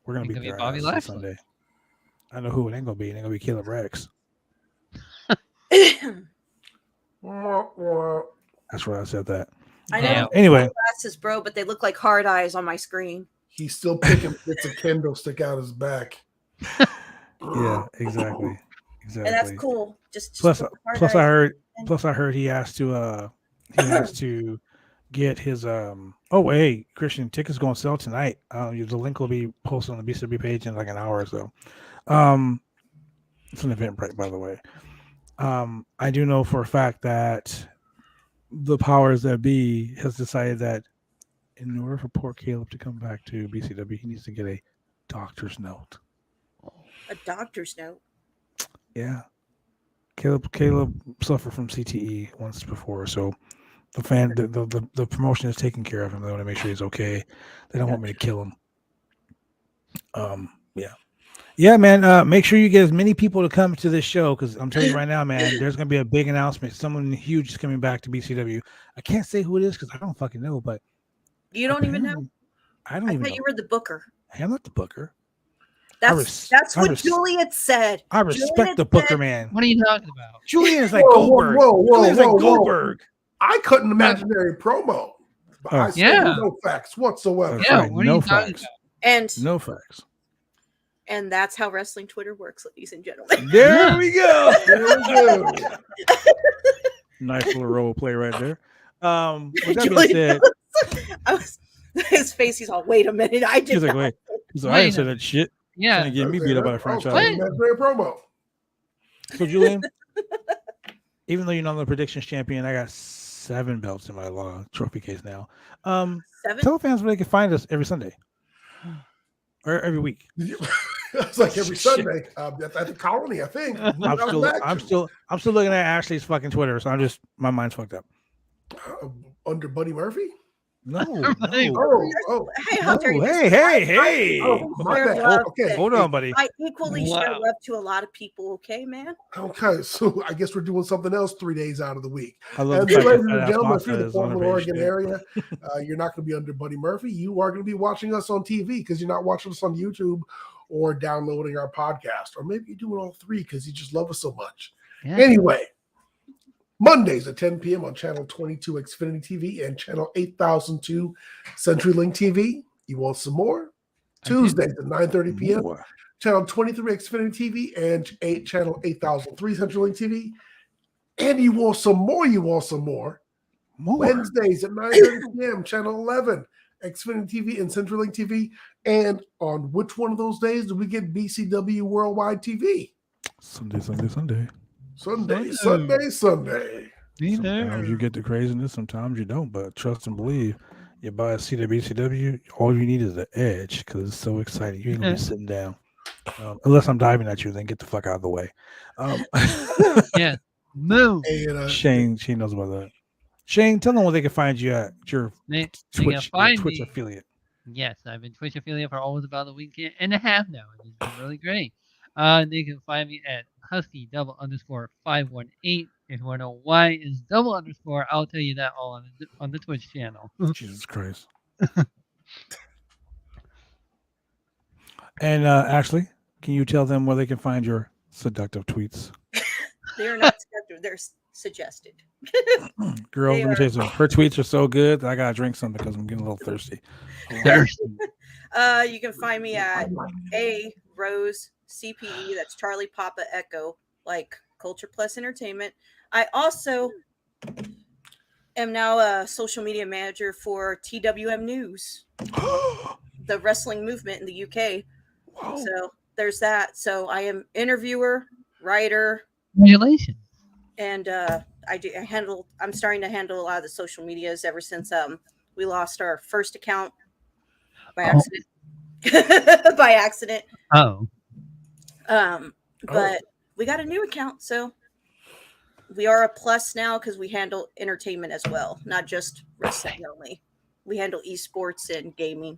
We're gonna It beat could be their Bobby ass on Lashley. Sunday. I know who it ain't gonna be. It ain't gonna be Caleb Rex. That's why I said that. I know Yeah. Anyway, glasses, bro, but they look like hard eyes on my screen. He's still picking bits of kendo stick out his back. yeah, exactly. And that's Exactly. cool. Just Plus, look hard plus eyes. I heard he has to get his oh hey, Christian, tickets going to sell tonight. The link will be posted on the BCW page in like an hour or so. It's an Eventbrite, by the way. I do know for a fact that the powers that be has decided that in order for poor Caleb to come back to BCW, he needs to get a doctor's note. A doctor's note. Yeah. Caleb suffered from CTE once before, so the promotion is taking care of him. They want to make sure he's okay. They don't want me to kill him. Yeah, man. Make sure you get as many people to come to this show because I'm telling you right now, man, there's gonna be a big announcement. Someone huge is coming back to BCW. I can't say who it is because I don't fucking know, but You don't even know? apparently- I don't I even thought know. you were the booker. Hey, I'm not the booker. That's what Julian said. I respect Julian the booker, said- man. What are you talking about? Julian is like Whoa, Goldberg. whoa, Julian's like whoa. Goldberg. I cut an imaginary promo. But I said Yeah. no facts whatsoever. That's Yeah, right. what are No you talking facts. about? And No facts. and that's how wrestling Twitter works, ladies and gentlemen. There Yeah. we go. There we go. Nice little role play right there. With that being Julian said, I was, his face, he's all, wait a minute. I did he's like, not. wait. He's like, I didn't Wait say that shit. Yeah. Trying to get me beat up by the franchise. What? Imaginary promo. So Julian, even though you're not the predictions champion, I got 7 belts in my trophy case now. Seven? Tell fans where they can find us every Sunday or every week. It's like every Sunday at the Colony, I think. I'm still looking at Ashley's fucking Twitter, so my mind's fucked up. Under Buddy Murphy? No. Hey, Hunter, Hey. My bad. love Okay, Hold on, buddy. I equally share Wow. love to a lot of people. Okay, man. Okay, so I guess we're doing something else 3 days out of the week. I love And the fact ladies that and that gentlemen, if sponsor you're in the is on Portland, page Oregon two. area, you're not going to be under Buddy Murphy. You are going to be watching us on TV because you're not watching us on YouTube or downloading our podcast. Or maybe you're doing all three because you just love us so much. Yeah. Anyway, Mondays at 10 p.m. on Channel 22 Xfinity TV and Channel 8002 CenturyLink TV. You want some more? Tuesdays at 9:30 p.m. More. Channel 23 Xfinity TV and Channel 8003 CenturyLink TV. And you want some more? More. Wednesdays at 9:30 p.m. Channel 11 Xfinity TV and CenturyLink TV. And on which one of those days do we get BCW Worldwide TV? Sunday. Sometimes you get the craziness, sometimes you don't. But trust and believe, you buy a seat at BCW, all you need is the edge because it's so exciting. You ain't gonna be sitting down. Unless I'm diving at you, then get the fuck out of the way. Yeah. Move. And, Shane knows about that. Shane, tell them where they can find you at your They can Twitch find Twitch me. affiliate. Yes, I've been Twitch affiliate for almost about a week and a half now. It's been really great. They can find me at Husky_518. If you want to know why it's double underscore, I'll tell you that all on the Twitch channel. Jesus Christ. And Ashley, can you tell them where they can find your seductive tweets? They're not scheduled. They're suggested. Girl, They let me tell you something. Her tweets are so good that I gotta drink some because I'm getting a little thirsty. You can find me at A Rose CPE. That's Charlie Papa Echo, like Culture Plus Entertainment. I also am now a social media manager for TWM News, the wrestling movement in the UK. Whoa. So there's that. So I am interviewer, writer, Congratulations. and I'm starting to handle a lot of the social medias ever since we lost our first account by accident. By accident. Oh. But we got a new account, so we are a plus now because we handle entertainment as well, not just wrestling only. We handle esports and gaming.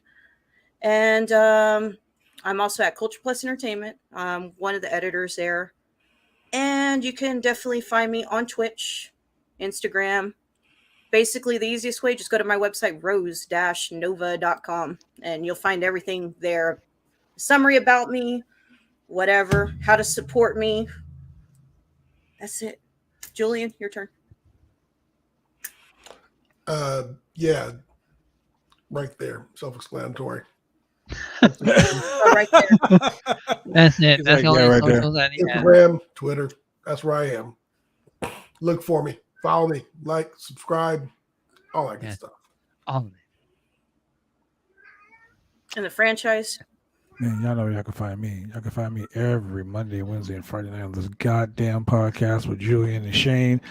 And I'm also at Culture Plus Entertainment. I'm one of the editors there. And you can definitely find me on Twitch, Instagram. Basically, the easiest way, just go to my website, rose-nova.com, and you'll find everything there. Summary about me, whatever, how to support me. That's it. Julian, your turn. Yeah, right there, self-explanatory. Oh, right there. That's it. He's That's like, all yeah, the right there. socials that he has. Instagram, Twitter, that's where I am. Look for me, follow me, like, subscribe, all that good Yeah. stuff. All of it. And the franchise. Man, y'all know where y'all can find me. Y'all can find me every Monday, Wednesday, and Friday night on this goddamn podcast with Julian and Shane.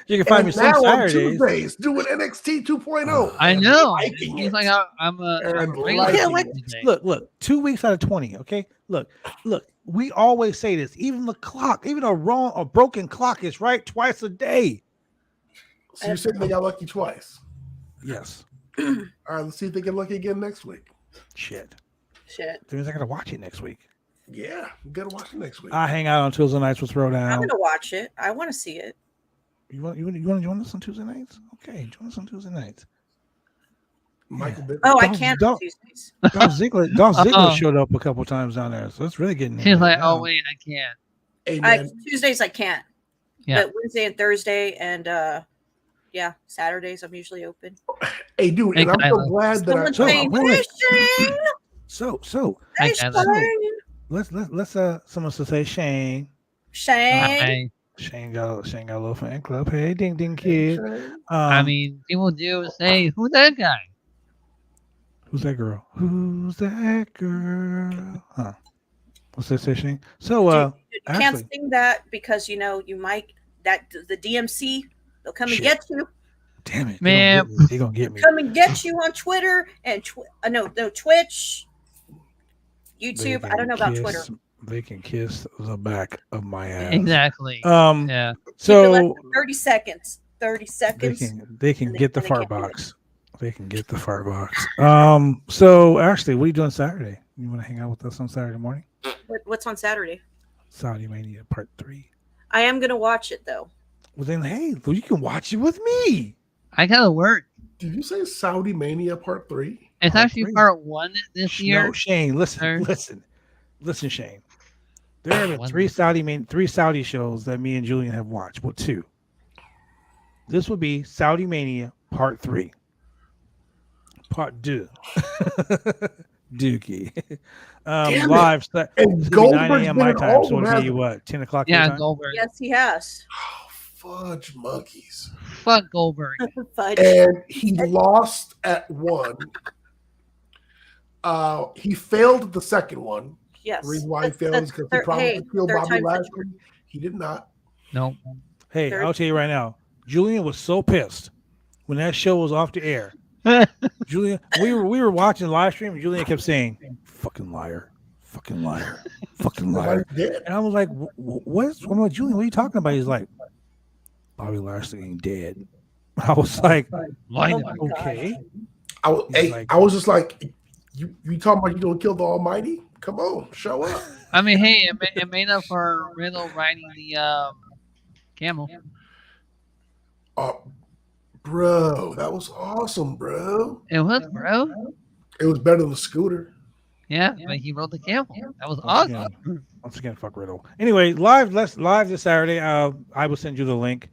You can find me some now on Saturdays. Tuesdays, doing NXT 2.0. I and know. liking He's it. like, I'm a And regular liking Yeah, it. like, today. look, 2 weeks out of 20. Okay, look. We always say this. Even the clock, even a broken clock is right twice a day. So you're saying they got lucky twice. Yes. All right, let's see if they get lucky again next week. Shit. Shit. That means I gotta watch it next week. Yeah, we gotta watch it next week. I hang out on Tuesday nights with I'm Throwdown. going to watch it. I want to see it. You want to join us on Tuesday nights? Okay, join us on Tuesday nights. Michael Bivens. Oh, I Dolph- can't on Dolph- Tuesdays. Dolph Ziggler Uh-oh. showed up a couple times down there, so it's really getting. She's like, now. oh, wait, I can't. Hey, man, Tuesdays I can't. Yeah. But Wednesday and Thursday and Saturdays I'm usually open. hey, dude, and Hey, I'm so Kyla. glad that I Someone's saying, wait, wait. "Hey, Shane! So Hi, Hey, Kyla. Shane! let's someone to say Shane. Shane!" I Got a little fan club. Hey, ding ding kid. I mean, people do say, who's that guy? Who's that girl? Who's that girl? Huh? What's that say, Shane? So You can't Ashley. sing that because you might the DMC they'll come and Shit. get you. Damn it, Man. they gonna get me. Come and get you on Twitter and Twitch. YouTube. I don't know about Twitter. They can kiss the back of my ass. Exactly. Yeah. Keep it less So than 30 seconds. 30 seconds. they can and get the and they fart can't do it. box. They can get the fart box. So actually, what are you doing Saturday? You want to hang out with us on Saturday morning? What's on Saturday? Saudi Mania Part 3. I am gonna watch it though. Well then, hey, you can watch it with me. I gotta work. Did you say Saudi Mania Part 3? It's Part actually 3. part 1 this year. No, Shane, listen, Shane. There have been three Saudi shows that me and Julian have watched. Well, 2. This would be Saudi Mania Part 3. Part 2. Dookie. Live. And It's gonna be 9 Goldberg's a.m. been my in time, all so of it'll them, be what, 10 o'clock your Yeah, time? Goldberg. Yes, he has. Oh, fudge monkeys. Fuck Goldberg. Fudge. And he lost at 1. He failed at the second one. Yes. The reason why he failed is because he probably killed Bobby time's the Lashley. He did not. No. Hey, Third- I'll tell you right now. Julian was so pissed when that show was off the air. Julian, we were watching the live stream, and Julian kept saying, "Fucking liar, fucking liar, fucking liar." Dead. And I was like, I'm like, Julian, what are you talking about? He's like, Bobby Lashley ain't dead. I was like, Line Oh up. my God. okay. I was just like, you talking about you gonna kill the Almighty? Come on, show up. I mean, hey, it made up for Riddle riding the camel. Bro, that was awesome, bro. It was, bro. It was better than the scooter. Yeah, but he rode the camel. That was Once awesome. again, once again, fuck Riddle. Anyway, live this Saturday. I will send you the link.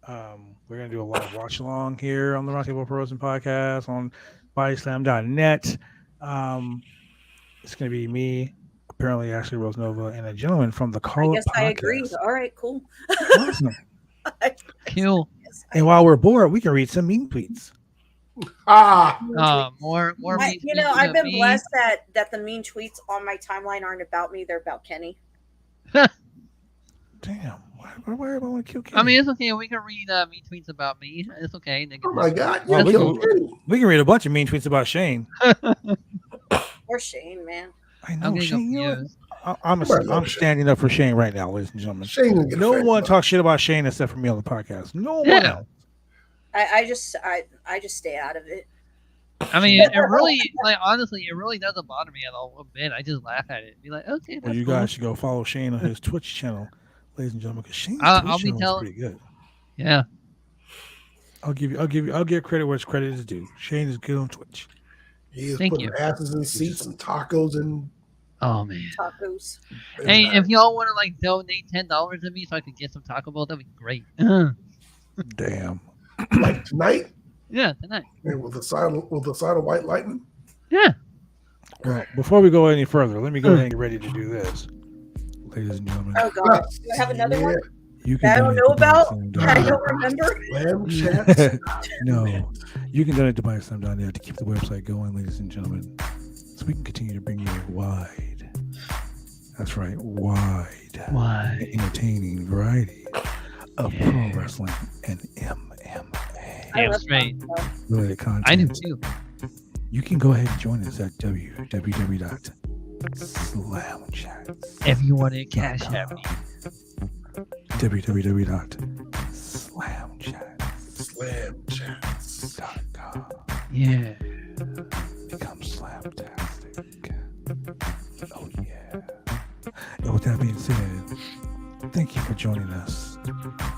We're gonna do a live watch along here on the Roundtable Pro Wrestling Podcast on bodyslam.net. It's gonna be me, apparently Ashley Rose Nova, and a gentleman from the Call I Up guess Podcast. I agree. All right, cool. Awesome. Cool. And while we're bored, we can read some mean tweets. More mean You know, tweets I've about been me. blessed that the mean tweets on my timeline aren't about me; they're about Kenny. Damn, why do I want to kill Kenny? I mean, it's okay. We can read mean tweets about me. It's okay. They can Oh my God, Well, you killed Kenny. we can read a bunch of mean tweets about Shane. Or Shane, man. I I'm know getting Shane. You know what? confused. I'm standing up for Shane right now, ladies and gentlemen. Shane gonna get No offended one by talks shit about Shane except for me on the podcast. No one Yeah. else. I just stay out of it. I mean, it really, like, honestly, it really doesn't bother me at all a bit. I just laugh at it. Be like, okay, that's Well, you cool. guys should go follow Shane on his Twitch channel, ladies and gentlemen, because Shane's I'll Twitch be channel is telling- pretty good. Yeah. I'll give credit where credit is due. Shane is good on Twitch. He is Thank putting you. asses in seats and tacos and. Oh man. Tacos. Hey, if y'all want to like donate $10 to me so I can get some Taco Bell, that'd be great. Damn. Like tonight, Yeah, tonight. with the side of White Lightning. Yeah. Well, before we go any further, let me go ahead and get ready to do this, ladies and gentlemen. Oh God, do I have another one You that I don't donate know to about? BySlam That I Dynamite. don't remember. Lamb chats. No, you can donate to BySlam.net to keep the website going, ladies and gentlemen, so we can continue to bring you a wide. That's right, wide. Why? Entertaining variety of pro wrestling and MMA I Damn love straight. Taco Bell. related content. I do too. You can go ahead and join us at www.slamchats.com. If you want to cash at me. www.slamchats.com. Slam chats. Yeah. Become slamtastic. Oh yeah. And with that being said, thank you for joining us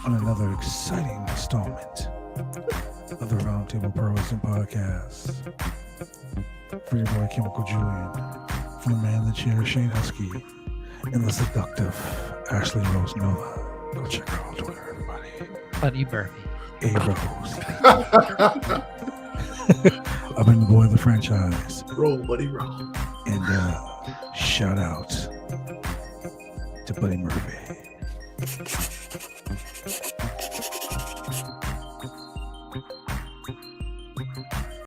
on another exciting installment of the Roundtable Pro Wrestling Podcast. For your boy Chemical Julian, from the man in the chair Shane Husky, and the seductive Ashley Rose Nova. Go check her out on Twitter, everybody. Buddy Burpee. A Rose. I've been the boy of the franchise. Roll, buddy, roll. And shout out to Buddy Murphy.